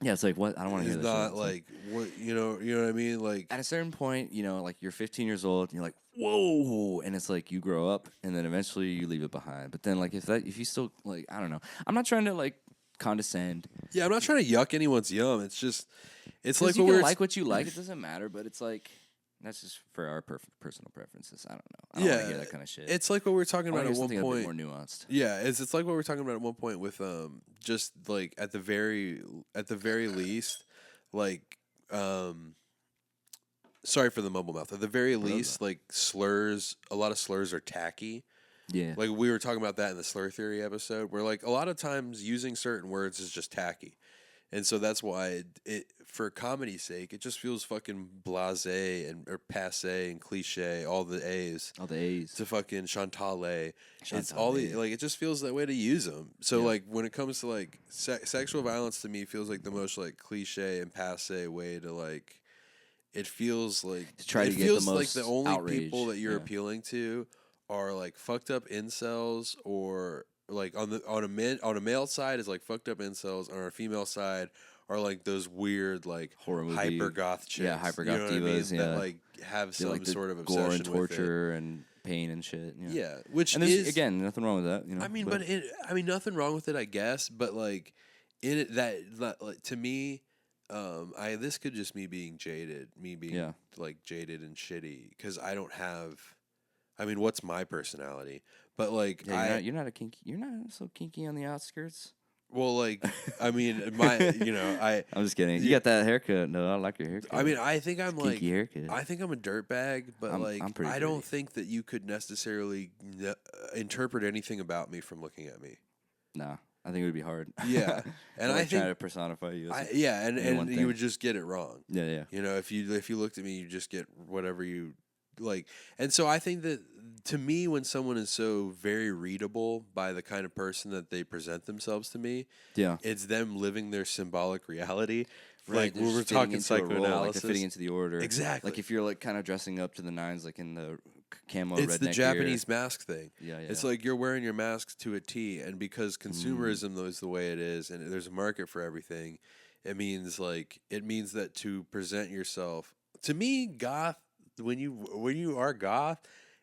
Yeah, it's like what I don't want to It's hear that. not shit. It's like what you know what I mean. Like at a certain point, you know, like you're 15 years old and you're like, whoa, and it's like you grow up and then eventually you leave it behind. But then like if you still like, I don't know, I'm not trying to like condescend. yeah, I'm not trying to yuck anyone's yum. It's just it's 'Cause like you what can we're like what you like, it doesn't matter. But it's like that's just for our personal preferences. I don't know. I don't want to hear that kind of shit. It's like what we were talking I wanna about hear at one something a bit point. more nuanced. Yeah, it's like what we were talking about at one point with just like at the very least, like sorry for the mumble mouth. At the very least, like slurs, a lot of slurs are tacky. Yeah. Like we were talking about that in the slur theory episode, where like a lot of times using certain words is just tacky. And so that's why it for comedy's sake, it just feels fucking blasé and or passé and cliche, all the A's. All the A's. To fucking Chantal. It's Chantal all the A. like it just feels that way to use them. So like when it comes to like sexual violence to me feels like the most like cliche and passé way to like it feels like To try it to get the feels like most the only outrage, people that you're yeah. appealing to are like fucked up incels or like on a male side is like fucked up incels, on a female side are like those weird like Horror movie. hyper goth chicks. Yeah, hyper you know goth what I mean? divas, yeah. That like have They some like the sort of gore obsession and with it. torture and pain and shit. Yeah, which and there's is again nothing wrong with that. You know, I mean, but nothing wrong with it, I guess. But like, in it, that like, to me, this could just me being jaded, like jaded and shitty, because I don't have. I mean, what's my personality? But like, yeah, you're not a kinky. You're not so kinky on the outskirts. Well, like, I mean, I'm just kidding. You got that haircut. No, I like your haircut. I mean, I think I'm like, kinky haircut. I think I'm a dirtbag, but I'm pretty I don't dirty. think that you could necessarily interpret anything about me from looking at me. Nah, I think it would be hard. Yeah, and like I think try to personify you. As and any one you thing. would just get it wrong. Yeah. You know, if you looked at me, you just get whatever you like. And so I think that to me, when someone is so very readable by the kind of person that they present themselves to me, Yeah. it's them living their symbolic reality. Right, Like they're we were just fitting talking into a role, like psychoanalysis, they're fitting into the order. Exactly. Like if you're like kind of dressing up to the nines, like in the camo it's redneck the gear. Japanese mask thing. Yeah. It's like you're wearing your mask to a T, and because consumerism is the way it is, and there's a market for everything, it means that to present yourself to me, goth. When you are goth,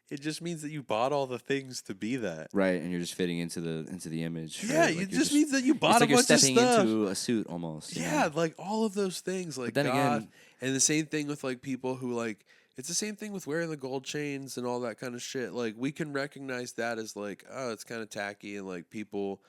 it just means that you bought all the things to be that. Right, and you're just fitting into the image. Yeah, right? it Like, just means that you bought it's like a you're bunch of stepping stuff. into a suit almost. you Yeah, know? like all of those things, like then goth, again- and the same thing with like people who like. It's the same thing with wearing the gold chains and all that kind of shit. Like we can recognize that as like, oh, it's kind of tacky, and like people,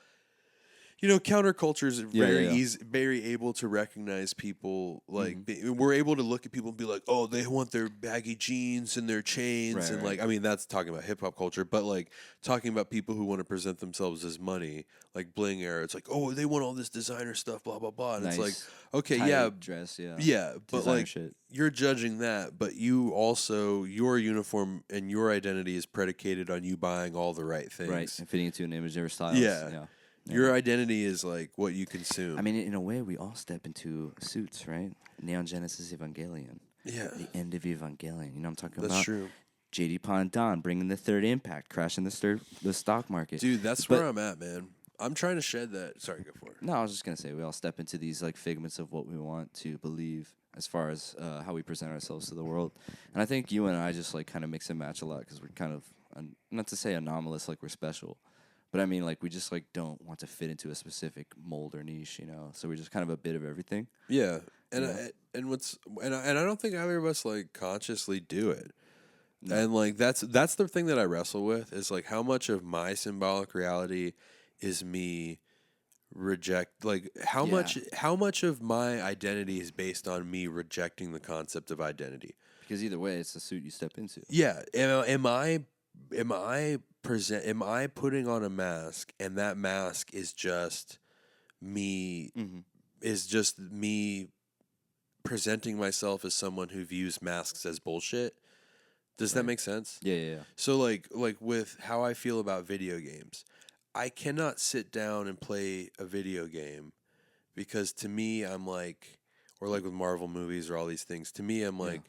counterculture is very yeah. easy, very able to recognize people. Like we're able to look at people and be like, oh, they want their baggy jeans and their chains, and like, I mean, that's talking about hip hop culture, but like talking about people who want to present themselves as money, like bling era. It's like, oh, they want all this designer stuff, blah blah blah, and it's like, okay, tight dress, yeah, but designer like shit. you're judging that, but you also your uniform and your identity is predicated on you buying all the right things, right, and fitting into an image or styles. Yeah. Your identity is like what you consume. I mean, in a way, we all step into suits, right? Neon Genesis Evangelion. Yeah. The end of Evangelion. You know what I'm talking about? That's true. JD Pondon bringing the third impact, crashing the stock market. Dude, that's where I'm at, man. I'm trying to shed that. Sorry, go for it. No, I was just going to say, we all step into these like figments of what we want to believe as far as how we present ourselves to the world. And I think you and I just like kind of mix and match a lot because we're kind of, not to say anomalous, like we're special. But I mean, like, we just, like, don't want to fit into a specific mold or niche, So we're just kind of a bit of everything. Yeah. And I don't think either of us, like, consciously do it. No. And, like, that's the thing that I wrestle with is, like, how much of my symbolic reality is me how much of my identity is based on me rejecting the concept of identity? Because either way, it's the suit you step into. Yeah. Am I putting on a mask and that mask is just me presenting myself as someone who views masks as bullshit? Does that make sense? Yeah. So like with how I feel about video games, I cannot sit down and play a video game because to me I'm like, or like with Marvel movies or all these things, to me I'm like,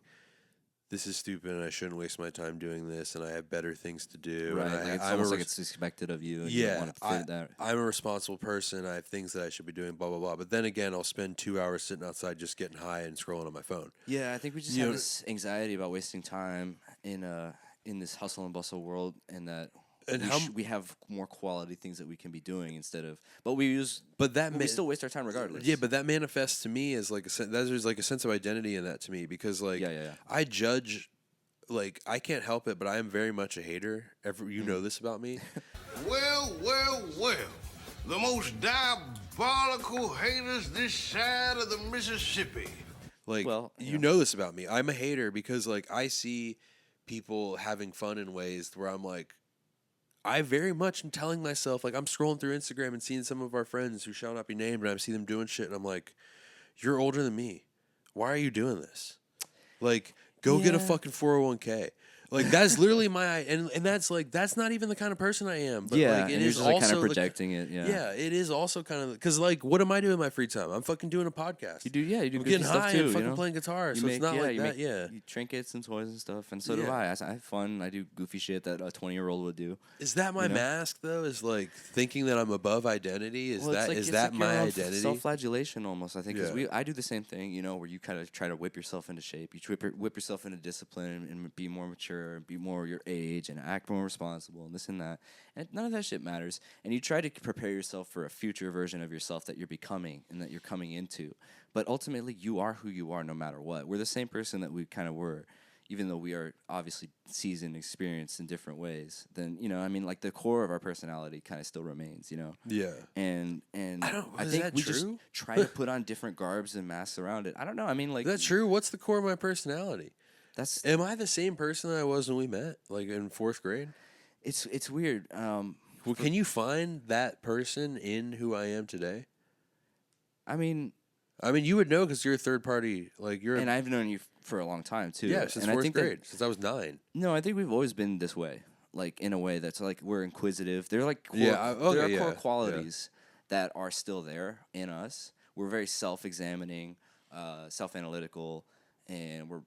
this is stupid and I shouldn't waste my time doing this and I have better things to do. Right, and it's almost like it's expected of you. And you don't want to fit that. I'm a responsible person. I have things that I should be doing, blah, blah, blah. But then again, I'll spend 2 hours sitting outside just getting high and scrolling on my phone. Yeah, I think we just have this anxiety about wasting time in this hustle and bustle world and that we have more quality things that we can be doing instead of, but we still waste our time regardless. Yeah, but that manifests to me as like there's like a sense of identity in that to me because like I judge, like I can't help it, but I am very much a hater. You know this about me. Well, the most diabolical haters this side of the Mississippi. Like, you know this about me. I'm a hater because like I see people having fun in ways where I'm like, I very much am telling myself, like, I'm scrolling through Instagram and seeing some of our friends who shall not be named, and I see them doing shit, and I'm like, you're older than me. Why are you doing this? Like, go get a fucking 401k. Like, that's literally and that's like, that's not even the kind of person I am. But like, it is also like kind of projecting it. Yeah, it is also kind of, because like, what am I doing in my free time? I'm fucking doing a podcast. You do I'm getting high and fucking playing guitar. So it's not like that. You trinkets and toys and stuff, and so do I. I have fun. I do goofy shit that a 20-year-old would do. Is that my mask though? Is like thinking that I'm above identity? Is that my identity? Self-flagellation almost. I think because I do the same thing. Where you kind of try to whip yourself into shape. You whip yourself into discipline and be more mature and be more your age and act more responsible and this and that. And none of that shit matters. And you try to prepare yourself for a future version of yourself that you're becoming and that you're coming into. But ultimately, you are who you are no matter what. We're the same person that we kind of were, even though we are obviously seasoned, experienced in different ways. Then, like the core of our personality kind of still remains, Yeah. And I think we just try to put on different garbs and masks around it. I don't know. I mean, like, that's true. What's the core of my personality? Am I the same person that I was when we met, like in 4th grade? It's weird. Well, can you find that person in who I am today? I mean, you would know because you're a third party. Like and I've known you for a long time too. Yeah, since 4th grade, since I was 9. No, I think we've always been this way. Like in a way that's like we're inquisitive. They're like core qualities that are still there in us. We're very self-examining, self-analytical, and we're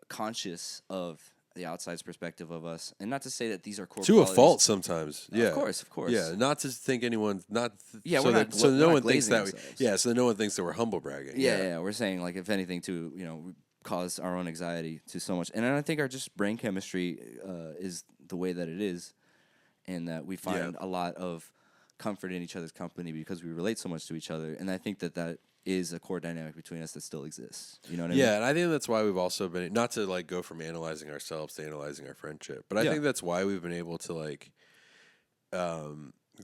conscious of the outside's perspective of us, and not to say that these are core qualities. A fault sometimes. Yeah, of course. Yeah, not to think anyone so no one thinks that. So no one thinks that we're humble bragging. Yeah. We're saying like if anything to we cause our own anxiety to so much, and I think our just brain chemistry is the way that it is, and that we find a lot of comfort in each other's company because we relate so much to each other, and I think that is a core dynamic between us that still exists. You know what I mean? Yeah, and I think that's why we've also been, not to like go from analyzing ourselves to analyzing our friendship, but I think that's why we've been able to like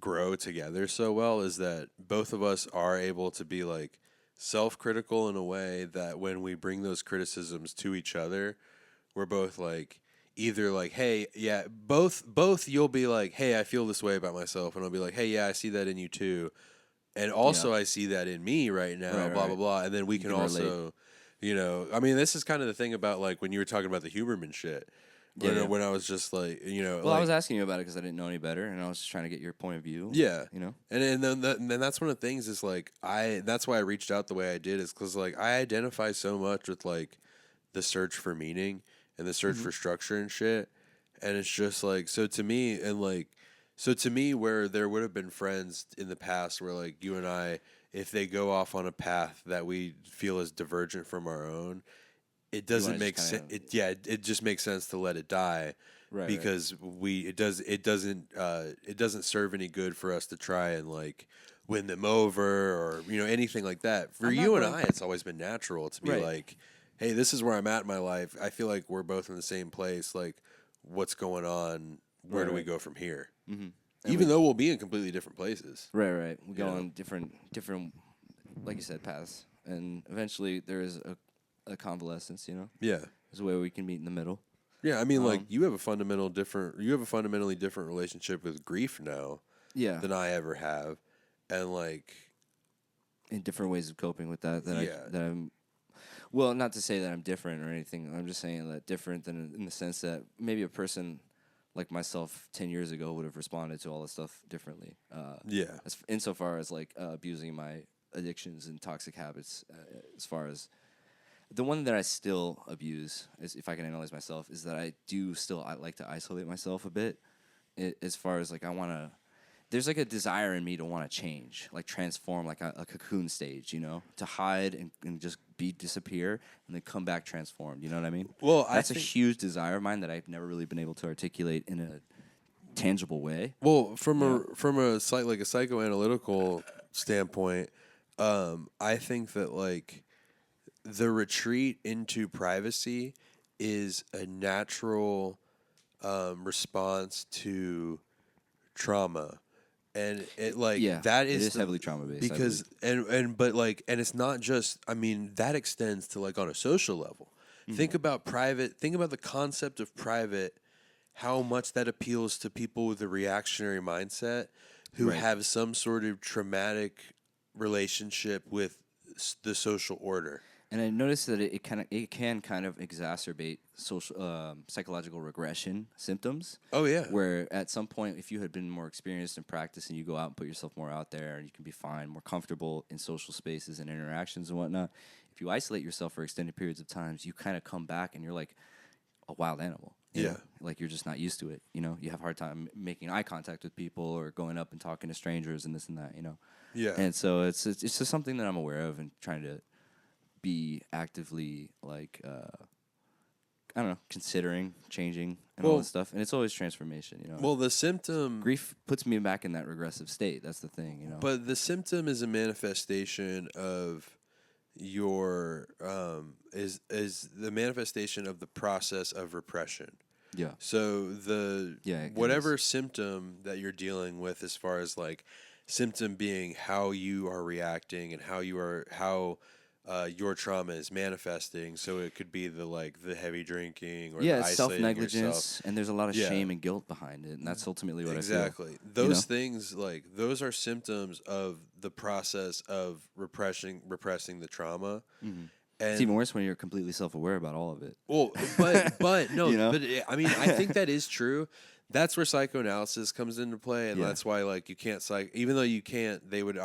grow together so well is that both of us are able to be like self-critical in a way that when we bring those criticisms to each other, we're both like either like, hey, yeah, both you'll be like, hey, I feel this way about myself, and I'll be like, hey, yeah, I see that in you too, and also I see that in me right now, Right, blah right. blah blah, and then we can relate. also, you know, I mean, this is kind of the thing about like when you were talking about the Huberman shit. When I was just like, you know, Well, like, I was asking you about it because I didn't know any better, and I was just trying to get your point of view. yeah, you know. and then that's one of the things is like that's why I reached out the way I did is because like I identify so much with like the search for meaning and the search for structure and shit, and it's just like so to me where there would have been friends in the past where like you and I, if they go off on a path that we feel is divergent from our own, it doesn't make sense. It just makes sense to let it die. Right, because it doesn't serve any good for us to try and like win them over or you know anything like that. For you and I, it's always been natural to be like, hey, this is where I'm at in my life. I feel like we're both in the same place. Like, what's going on? Where do we go from here? Mm-hmm. Even though we'll be in completely different places. Right. We go on different, like you said, paths, and eventually there is a convalescence. You know. Yeah. There's a way we can meet in the middle. Yeah, I mean, like you have a fundamentally different relationship with grief now, than I ever have, and like in different ways of coping with that. I'm. Well, not to say that I'm different or anything. I'm just saying that different than in the sense that maybe a person like myself 10 years ago would have responded to all this stuff differently. Insofar as like abusing my addictions and toxic habits, as far as. The one that I still abuse, is, if I can analyze myself, is that I like to isolate myself a bit. As far as like there's like a desire in me to want to change, like transform, like a cocoon stage, you know, to hide and just disappear and then come back transformed. You know what I mean? Well, that's a huge desire of mine that I've never really been able to articulate in a tangible way. Well, from a psychoanalytical standpoint, I think that like. The retreat into privacy is a natural response to trauma, and that is heavily trauma based because and it's not just. I mean, that extends to like on a social level. Mm-hmm. Think about the concept of private. How much that appeals to people with a reactionary mindset who have some sort of traumatic relationship with the social order. And I noticed that it can kind of exacerbate social psychological regression symptoms. Oh yeah. Where at some point, if you had been more experienced in practice and you go out and put yourself more out there, and you can be fine, more comfortable in social spaces and interactions and whatnot. If you isolate yourself for extended periods of times, you kind of come back and you're like a wild animal. You know? Like you're just not used to it. You know, you have a hard time making eye contact with people or going up and talking to strangers and this and that. You know. Yeah. And so it's just something that I'm aware of and trying to be actively like I don't know, considering changing and all this stuff, and it's always transformation, you know. Well, the symptom grief puts me back in that regressive state. That's the thing, you know. But the symptom is a manifestation of your is the manifestation of the process of repression. Yeah. So whatever symptom that you're dealing with, as far as like symptom being how you are reacting and how your trauma is manifesting, so it could be the heavy drinking or the it's self-negligence, yourself. And there's a lot of shame and guilt behind it, and that's ultimately what I feel. Exactly. Those things, like those are symptoms of the process of repressing the trauma. Mm-hmm. And it's even worse when you're completely self-aware about all of it. Well, but no, you know? But I mean, I think that is true. That's where psychoanalysis comes into play, and that's why, like, you can't even though you can't, they would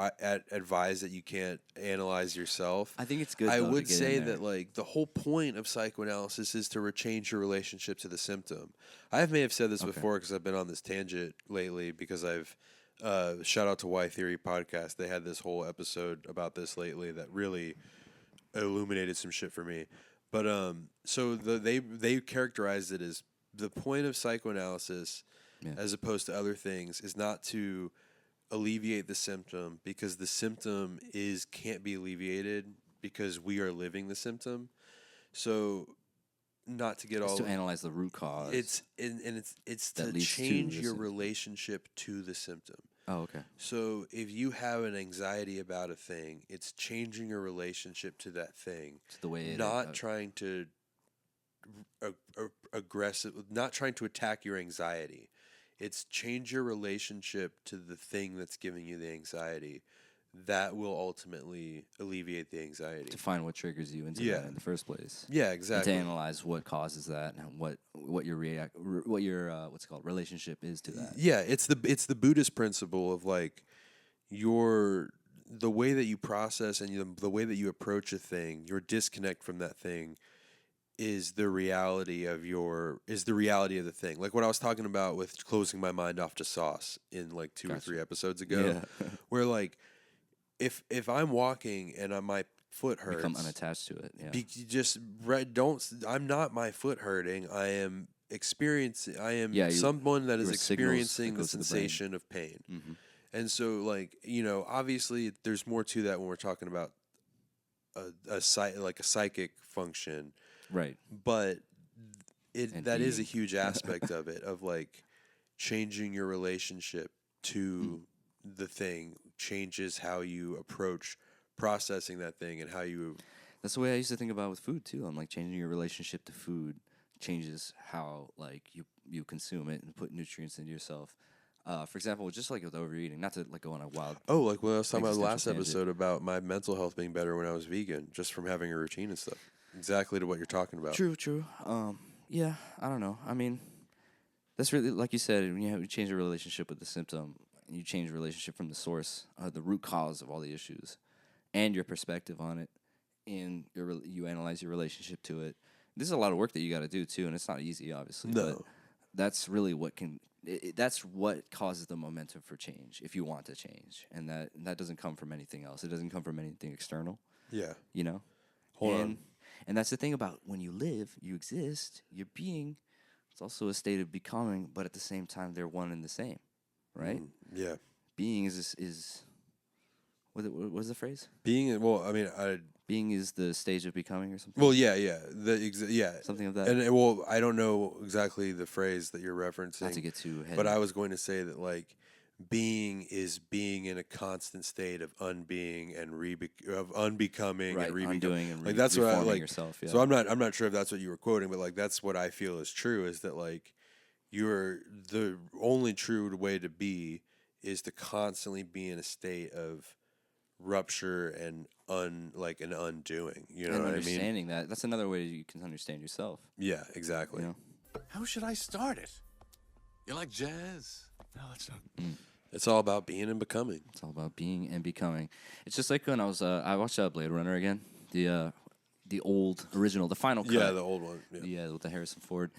advise that you can't analyze yourself. I think it's good. I would say that, like, the whole point of psychoanalysis is to change your relationship to the symptom. I may have said this before because I've been on this tangent lately because I've shout out to Y Theory podcast. They had this whole episode about this lately that really illuminated some shit for me. But so they characterized it as the point of psychoanalysis, as opposed to other things, is not to alleviate the symptom, because the symptom can't be alleviated because we are living the symptom. So, not to get to analyze the root cause. It's to change your relationship to the symptom. Oh, okay. So if you have an anxiety about a thing, it's changing your relationship to that thing. It's the way it not trying to not trying to attack your anxiety. It's change your relationship to the thing that's giving you the anxiety. That will ultimately alleviate the anxiety. To find what triggers you into that in the first place. Yeah, exactly. And to analyze what causes that and what your what's it called, relationship is to that. Yeah, it's the Buddhist principle of like the way that you process and the way that you approach a thing, your disconnect from that thing is the reality of the thing. Like what I was talking about with closing my mind off to sauce in like 2 or 3 episodes ago, where like if I'm walking and my foot hurts, become unattached to it. Yeah. I'm not my foot hurting. I am experiencing. Someone that is experiencing the sensation of pain. Mm-hmm. And so, like, obviously, there's more to that when we're talking about a psychic function, right? But that is a huge aspect of it, of like changing your relationship to the thing changes how you approach processing that thing and how you. That's the way I used to think about with food too. I'm like changing your relationship to food changes how like you consume it and put nutrients into yourself. For example, just like with overeating, not to like go on a wild. Oh, like what I was talking about last episode about my mental health being better when I was vegan, just from having a routine and stuff. Exactly to what you're talking about. True. Yeah, I don't know. I mean, that's really like you said. When you change your relationship with the symptom, and you change your relationship from the source, the root cause of all the issues, and your perspective on it, and you analyze your relationship to it. This is a lot of work that you got to do too, and it's not easy, obviously. No. But that's really what can. That's what causes the momentum for change. If you want to change, and that doesn't come from anything else. It doesn't come from anything external. Yeah. Hold on. And that's the thing about when you live, you exist, you're being. It's also a state of becoming, but at the same time, they're one and the same, right? Yeah. Being is. What's the phrase? Being. Well, I mean, being is the stage of becoming, or something. Well, yeah, something of that. And I don't know exactly the phrase that you're referencing. Not to get too heady. But I was going to say that like being is being in a constant state of unbeing and unbecoming and undoing and like that's what I like. Yourself, yeah. So I'm not sure if that's what you were quoting, but like that's what I feel is true. Is that like you're the only true way to be is to constantly be in a state of rupture and undoing. You know what I mean? Understanding that's another way you can understand yourself. Yeah, exactly. How should I start it? You like jazz? No, it's not. It's all about being and becoming. It's all about being and becoming. It's just like when I was I watched Blade Runner again, the old original, the final cut. Yeah, the old one. Yeah, with the Harrison Ford.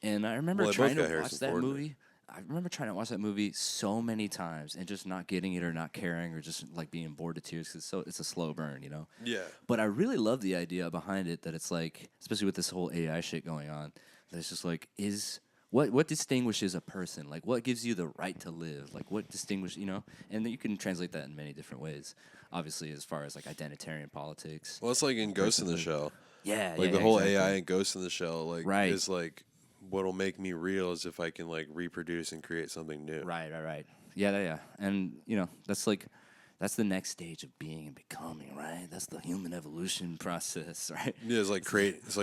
And I remember trying to watch that movie. I remember trying to watch that movie so many times and just not getting it or not caring or just like being bored to tears because it's a slow burn, Yeah. But I really love the idea behind it that it's like, especially with this whole AI shit going on, that it's just like, what distinguishes a person? Like, what gives you the right to live? Like, what distinguishes, And you can translate that in many different ways. Obviously, as far as like identitarian politics. Well, it's like in Ghost in the Shell. Yeah, like the whole AI in Ghost in the Shell, like is like. What'll make me real is if I can like reproduce and create something new. Right. Yeah. And that's the next stage of being and becoming, right? That's the human evolution process, right? Yeah, it's like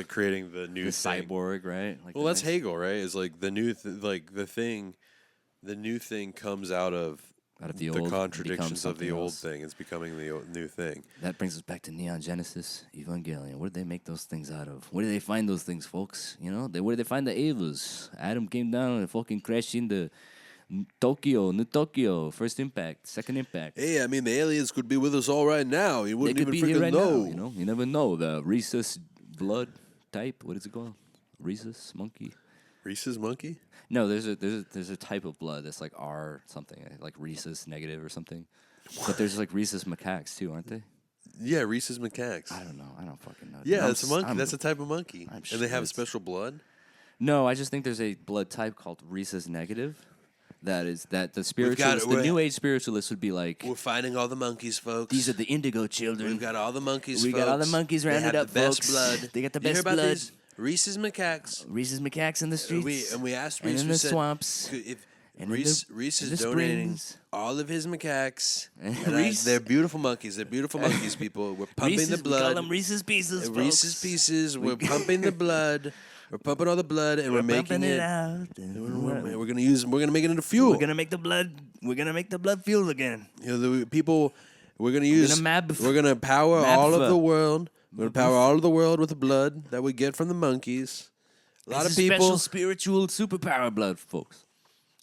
creating the new thing. Cyborg, right? Like that's Hegel, right? It's like the new the new thing comes out of the old, contradictions of the old else. thing. It's becoming the new thing. That brings us back to Neon Genesis Evangelion. What did they make those things out of? Where did they find those things, folks? Where did they find the Evas? Adam came down and fucking crashed into New Tokyo, first impact, second impact. Hey, I mean, the aliens could be with us all right now. You wouldn't even freaking right know. Now, you never know. The rhesus blood type. What is it called? Rhesus monkey. Rhesus monkey? No, there's a type of blood that's like R something, like rhesus negative or something. But there's like rhesus macaques too, aren't they? Yeah, rhesus macaques. I don't know. I don't fucking know. Yeah, it's a monkey. That's a type of monkey. And they have special blood? No, I just think there's a blood type called rhesus negative. That the spiritualists, the New Age spiritualists would be like, we're finding all the monkeys, folks. These are the indigo children. We've got all the monkeys, We folks. got all the monkeys rounded up, They have the folks. best blood. They got the You hear best about blood. these Rhesus macaques. Rhesus macaques in the streets. We asked and Reese, in we the said, swamps. And Reese in is the donating springs- all of his macaques. And Reese- they're beautiful monkeys. They're beautiful monkeys, people. We're pumping the Reese's, we call blood. them Reese's Pieces, Reese's folks. Pieces. We're pumping the blood. We're pumping all the blood, and we're making pumping it. out. We're gonna make it into fuel. We're gonna make the blood. We're gonna make the blood fuel again. You know, the people. We're gonna use. We're gonna power mab all of for- the world. We're gonna power all of the world with the blood that we get from the monkeys. A lot of people. Special spiritual superpower blood, folks.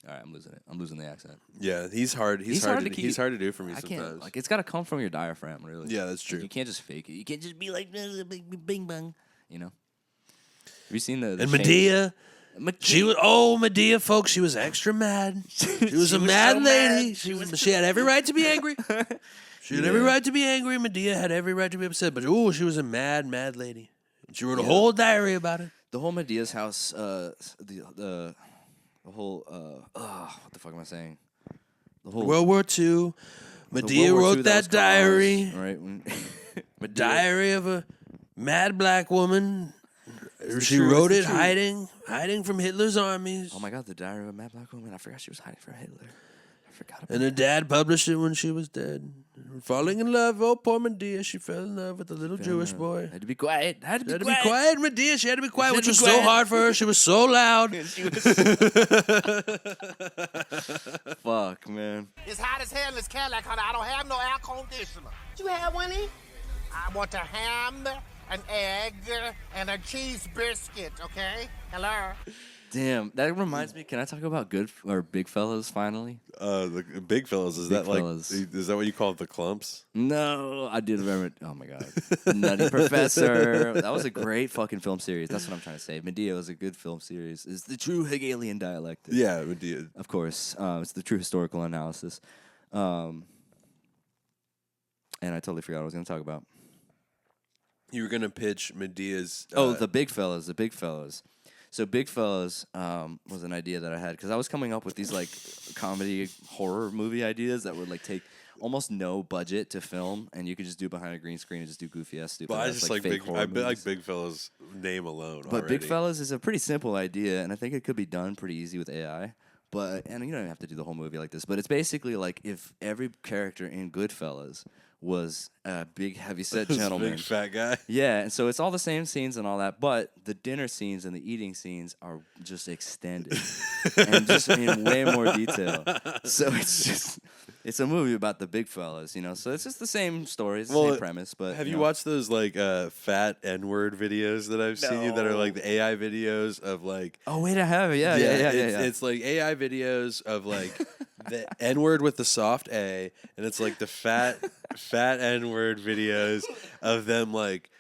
All right, I'm losing it. I'm losing the accent. Yeah, he's hard. He's hard to keep. He's hard to do for me I sometimes. can't. Like, it's got to come from your diaphragm, really. Yeah, that's true. Like, you can't just fake it. You can't just be like bing bang. You know. Have you seen the and Shane- Medea. She was Medea, folks. She was extra mad. She was a mad so lady. mad. She had every right to be angry. She had every right to be angry. Medea had every right to be upset. But she was a mad lady. She wrote a whole diary about it. The whole Medea's house. The whole. What the fuck am I saying? The whole World War II. Medea World War II wrote that was diary. caused, right? A diary of a mad black woman. She true? wrote Is it it hiding from Hitler's armies. Oh my God, the diary of a mad black woman. I forgot she was hiding from Hitler. I forgot about And her dad published it when she was dead. Falling in love, poor Medea. She fell in love with a little Jewish boy. Had to be quiet. She had to be quiet, Medea. She had to be quiet, which was so quiet. hard for her. She was so loud. Fuck, man. It's hot as hell in this Cadillac, honey. I don't have no air conditioner. You have one in? I want a ham, an egg, and a cheese biscuit, okay? Hello? Damn, that reminds me. Can I talk about Big Fellas finally? The big fellas, is Big that like fellas. is that what you call it, the clumps? No, I did remember. Oh my God, Nutty Professor. That was a great fucking film series. That's what I'm trying to say. Medea was a good film series. It's the true Hegelian dialectic. Yeah, Medea. Of course, it's the true historical analysis. And I totally forgot what I was going to talk about. You were gonna pitch Medea's. The Big Fellas. The Big Fellas. So Big Fellas was an idea that I had because I was coming up with these like comedy horror movie ideas that would like take almost no budget to film, and you could just do behind a green screen and just do goofy ass stupid. But I ass, just like like fake big. horror I like movies. Big Fella's name alone. But already. Big Fellas is a pretty simple idea, and I think it could be done pretty easy with AI. And you don't have to do the whole movie like this, but it's basically like if every character in Goodfellas was a big, heavy-set This gentleman. big fat guy. Yeah, and so it's all the same scenes and all that, but the dinner scenes and the eating scenes are just extended and just in way more detail. So it's a movie about the big fellas, you know. So it's just the same story, it's the same premise. But have you know. watched those like fat N-word videos that I've seen you that are like the AI videos of like? Oh wait, I have it. Yeah. It's like AI videos of like the N-word with the soft A, and it's like the fat N-word videos of them like,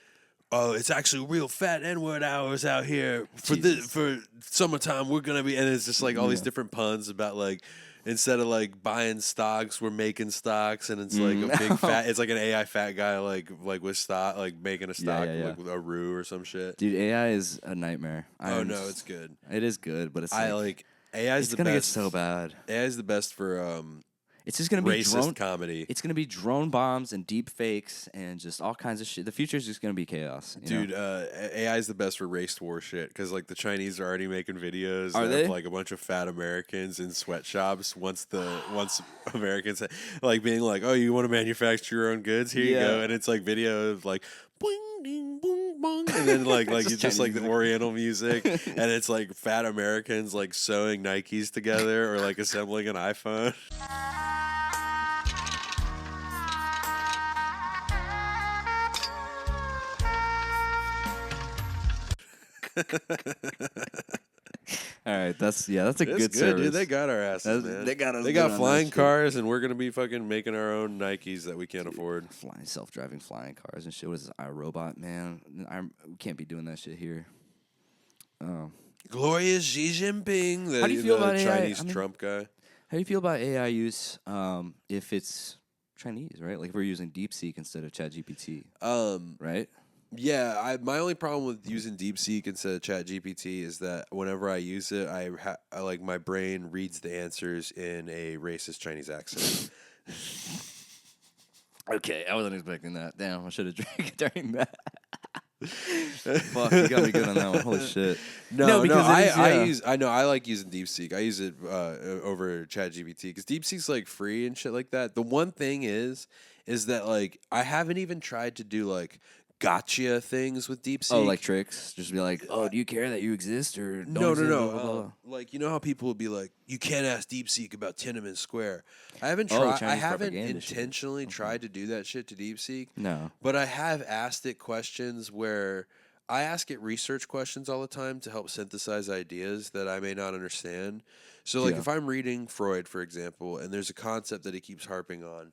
oh, it's actually real fat N-word hours out here for summertime. We're gonna be, and it's just like all these different puns about like. Instead of like buying stocks, we're making stocks, and it's like a big fat. It's like an AI fat guy, like with stock, like making a stock, like with a roux or some shit. Dude, AI is a nightmare. Oh no, it's good. It is good, but it's AI is the gonna best. get so bad. AI is the best for It's just gonna be racist comedy. It's gonna be drone bombs and deep fakes and just all kinds of shit. The future is just gonna be chaos, you know? AI is the best for race war shit because like the Chinese are already making videos Are of they? like a bunch of fat Americans in sweatshops. Once Americans like being like, oh, you want to manufacture your own goods? Here you go, and it's like video of like. Boing, ding, boing, bong. And then like it's just like the Oriental music, and it's like fat Americans like sewing Nikes together or like assembling an iPhone. All right, that's a good Good, service. dude. They got our asses, man. They got us. They good got on flying that shit. cars, and we're gonna be fucking making our own Nikes that we can't afford. Self-driving flying cars and shit. What is this, iRobot, man? We can't be doing that shit here. Glorious Xi Jinping, the, How do you feel about AI? Chinese Trump guy. How do you feel about AI use if it's Chinese, right? Like if we're using DeepSeek instead of ChatGPT, right? Yeah, my only problem with using DeepSeek instead of ChatGPT is that whenever I use it, I like my brain reads the answers in a racist Chinese accent. Okay, I wasn't expecting that. Damn, I should have drank during that. Fuck, you got me good on that one. Holy shit. No, because I like using DeepSeek. I use it over ChatGPT because DeepSeek's like free and shit like that. The one thing is that like I haven't even tried to do like gotcha things with DeepSeek. Oh, like tricks? Just be like, oh, do you care that you exist or don't exist? No. Like, you know how people will be like, you can't ask DeepSeek about Tiananmen Square. I haven't intentionally tried to do that shit to DeepSeek. No. But I have asked it questions where I ask it research questions all the time to help synthesize ideas that I may not understand. So, like, if I'm reading Freud, for example, and there's a concept that he keeps harping on,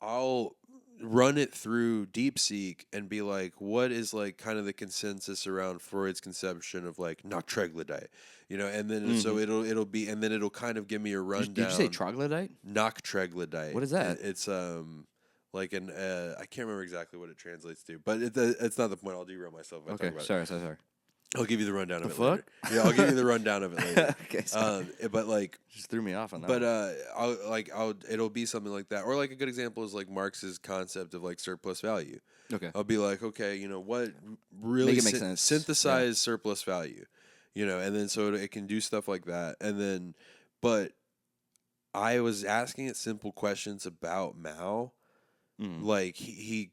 I'll run it through DeepSeek and be like, what is like kind of the consensus around Freud's conception of like not troglodyte, you know? And then so it'll be, and then it'll kind of give me a rundown. Did you say troglodyte? Knock troglodyte. What is that? It's like an I can't remember exactly what it translates to, but it's not the point. I'll derail myself. If I talk about Sorry. I'll give you the rundown of it fuck? later. Yeah, I'll give you the rundown of it later. Okay, but like, just threw me off on that. But it'll be something like that, or like a good example is like Marx's concept of like surplus value. Okay, I'll be like, okay, you know what really make sense. Synthesize surplus value, you know, and then so it can do stuff like that, and then, but I was asking it simple questions about Mao, like he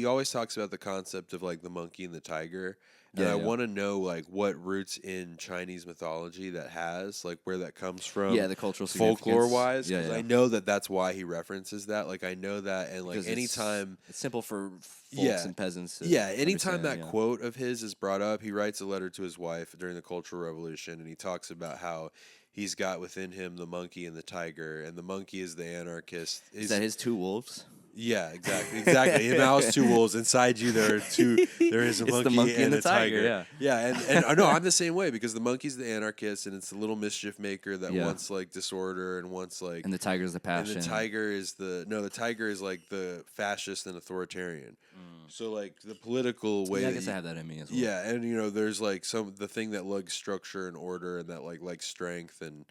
always talks about the concept of like the monkey and the tiger. And I want to know like what roots in Chinese mythology that has, like where that comes from. Yeah, the cultural folklore wise. Yeah, I know that that's why he references that. Like I know that, and like because anytime it's simple for folks and peasants. Anytime that quote of his is brought up, he writes a letter to his wife during the Cultural Revolution, and he talks about how he's got within him the monkey and the tiger, and the monkey is the anarchist. Is that his two wolves? Yeah, exactly. Mao's two wolves. Inside you, there is a monkey and a tiger. And I know I'm the same way because the monkey's the anarchist and it's the little mischief maker that wants like disorder and wants like. And the tiger's the passion. And the tiger is the tiger is like the fascist and authoritarian. So like the political way. Yeah, I guess I have that in me as well. Yeah, and you know, there's like the thing that likes structure and order and that like strength and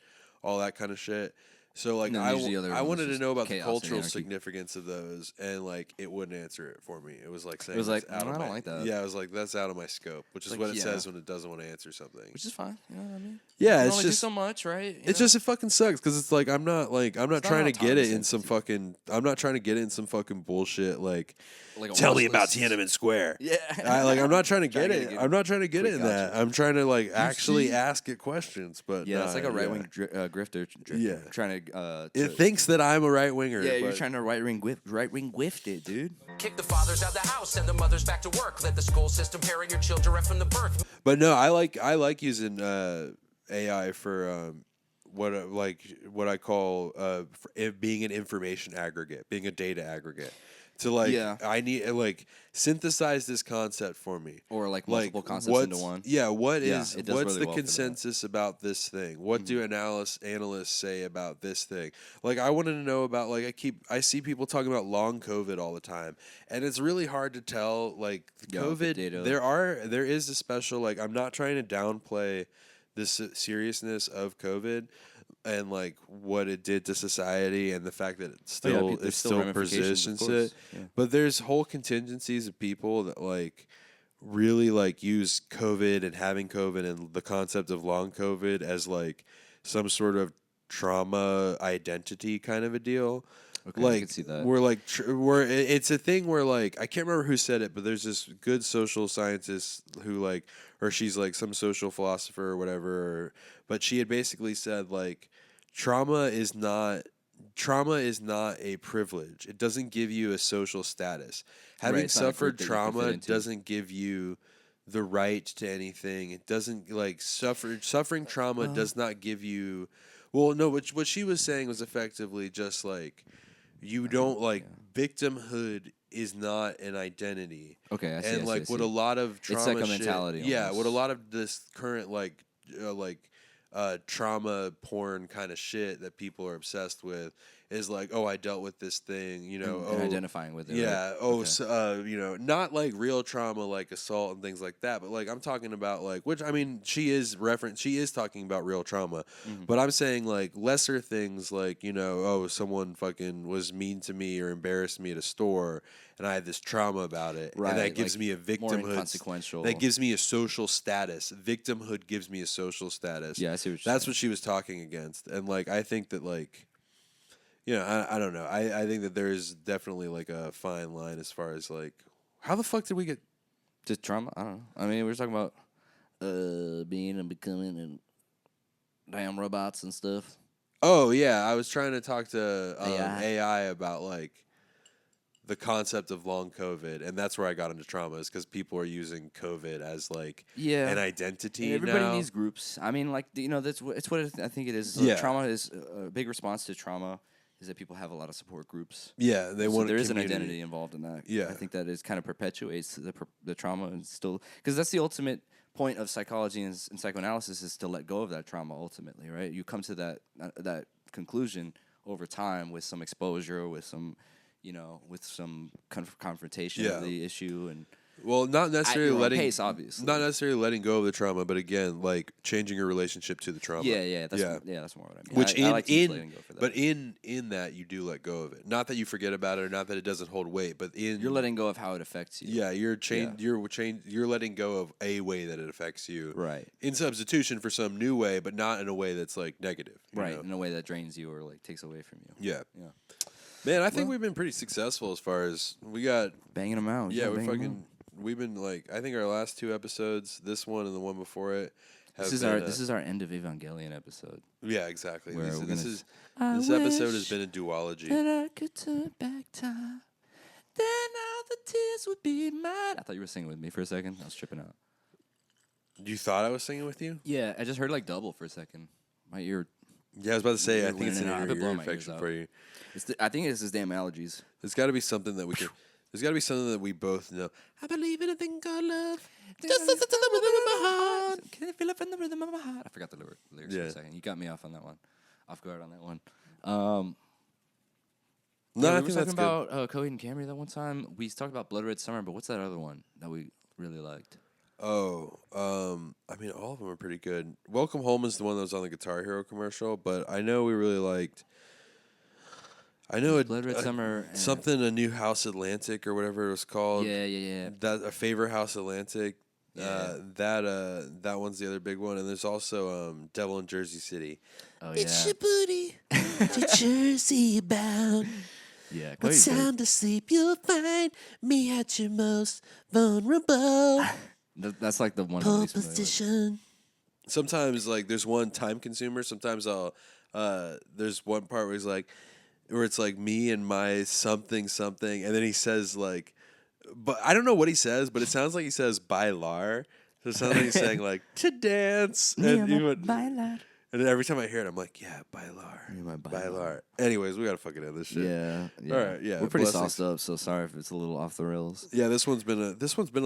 all that kind of shit. So like I wanted to know about the cultural significance of those, and like it wouldn't answer it for me. It was like saying I don't like that. Yeah, I was like that's out of my scope, which is what it says when it doesn't want to answer something. Which is fine. You know what I mean? Yeah, it's just do so much, right? It fucking sucks because it's like I'm not trying to get it in some fucking bullshit like tell me about Tiananmen Square. Yeah, I'm not trying to get it. I'm not trying to get it in that. I'm trying to like actually ask it questions. But yeah, it's like a right wing grifter. Yeah, trying to. It thinks that I'm a right winger. Yeah, you're trying to right wing whiffed it, dude. Kick the fathers out the house, send the mothers back to work. Let the school system parent your children from the birth. But no, I like using AI for what I call being an information aggregate, being a data aggregate. To like, I need like synthesize this concept for me, or like multiple concepts into one. Yeah, what's really the consensus about this thing? What do analysts say about this thing? Like, I wanted to know about like I see people talking about long COVID all the time, and it's really hard to tell. Like COVID, there is a special like I'm not trying to downplay the seriousness of COVID. And like what it did to society, and the fact that it still persists it, but there's whole contingencies of people that like really like use COVID and having COVID and the concept of long COVID as like some sort of trauma identity kind of a deal. Okay, like I can see that. It's a thing where like I can't remember who said it, but there's this good social scientist who like, or she's like some social philosopher or whatever, but she had basically said like trauma is not a privilege. It doesn't give you a social status. Having suffered trauma doesn't give you the right to anything. It doesn't like suffering trauma does not give you. Well, no. What she was saying was effectively just like you don't like victimhood is not an identity. Okay, I see. And like what a lot of trauma, it's like a mentality. Yeah, almost. what a lot of this current trauma porn kind of shit that people are obsessed with is like, oh, I dealt with this thing, you know, and identifying with it. Yeah. Right? Oh, so, you know, not like real trauma, like assault and things like that, but like I'm talking about like, which I mean, she is talking about real trauma, but I'm saying like lesser things like, you know, oh, someone fucking was mean to me or embarrassed me at a store, and I had this trauma about it, Right, and that gives like me a more victimhood. inconsequential. That gives me a social status. Victimhood gives me a social status. Yeah, I see what you're That's saying. what she was talking against, and like I think that like. You know, I don't know. I think that there is definitely like a fine line as far as like, how the fuck did we get Just trauma? I don't know. I mean, we were talking about being and becoming and damn robots and stuff. Oh yeah, I was trying to talk to AI. AI about like the concept of long COVID, and that's where I got into trauma, is because people are using COVID as like an identity. And everybody now. needs groups. I mean, like you know, it's what I think it is. Yeah. Trauma is a big response to trauma. Is that people have a lot of support groups. Yeah, they so want there is community. an identity involved in that. Yeah. I think that is kind of perpetuates the trauma and still because that's the ultimate point of psychology and psychoanalysis is to let go of that trauma ultimately, right? You come to that conclusion over time with some exposure, with some, you know, with some confrontation of the issue and. Well, not necessarily letting pace, obviously. not necessarily letting go of the trauma, but again, like changing your relationship to the trauma. That's more what I mean. Which I like to use letting go for that. but in that you do let go of it. Not that you forget about it, or not that it doesn't hold weight, but you're letting go of how it affects you. Yeah, you're letting go of a way that it affects you. Right. In substitution for some new way, but not in a way that's like negative. you Right. know? In a way that drains you or like takes away from you. Yeah. Yeah. Man, I think we've been pretty successful as far as we got banging them out. Yeah, banging we've been like, I think our last 2 episodes, this one and the one before it, This is our end of Evangelion episode. Yeah, exactly. Where we're This gonna episode has been a duology. That I could turn back time, then all the tears would be mine. I thought you were singing with me for a second. I was tripping out. You thought I was singing with you? Yeah, I just heard like double for a second. My ear. Yeah, I was about to say, I Ear think it's went an in and out. I've been ear blowing my infection ears for out. you. I think it's his damn allergies. There's got to be something that we can. There's got to be something that we both know. I believe in a thing called love. Just listen to the rhythm of my heart. Can I feel it from the rhythm of my heart? I forgot the lyrics for Yeah. a second. You got me off on that one. Off guard on that one. No, we I were think talking that's about Coheed and Cambria that one time. We talked about Blood Red Summer, but what's that other one that we really liked? Oh, I mean, all of them are pretty good. Welcome Home is the one that was on the Guitar Hero commercial, but I know we really liked. I know Blood Red Summer. something, a new House Atlantic or whatever it was called. Yeah. That a favorite House Atlantic. Yeah. That one's the other big one, and there's also Devil in Jersey City. Oh It's your booty to Jersey bound. Yeah, With sound asleep, you'll find me at your most vulnerable That's like the one. pole position. Sometimes like there's one time consumer. Sometimes I'll there's one part where he's like, where it's like me and my something, and then he says like, but I don't know what he says, but it sounds like he says bailar. So it sounds like he's saying like to dance. And then every time I hear it, I'm like, yeah, bailar. Bailar. Anyways, we gotta fucking end this shit. Yeah. All right. Yeah. We're pretty blessings. sauced up, so sorry if it's a little off the rails. Yeah, this one's been a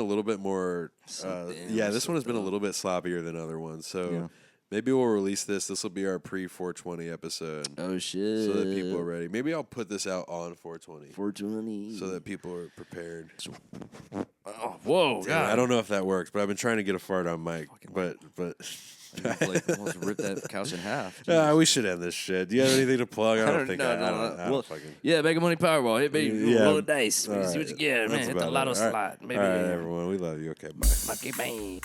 little bit more. This one has been a little bit sloppier than other ones. So Yeah. maybe we'll release this. This will be our pre 420 episode. Oh shit! So that people are ready. Maybe I'll put this out on 420. 420. So that people are prepared. Oh, whoa! Damn, God. I don't know if that works, but I've been trying to get a fart on mic. But like almost ripped that couch in half. we should end this shit. Do you have anything to plug? I don't think I don't Well, fucking. yeah, Mega Money Powerball. Hit me. Roll the dice. All See what right. you get, man. That's Hit the about lotto it. All right. slot. Maybe. All right, everyone. We love you. Okay, bye. Okay, bang.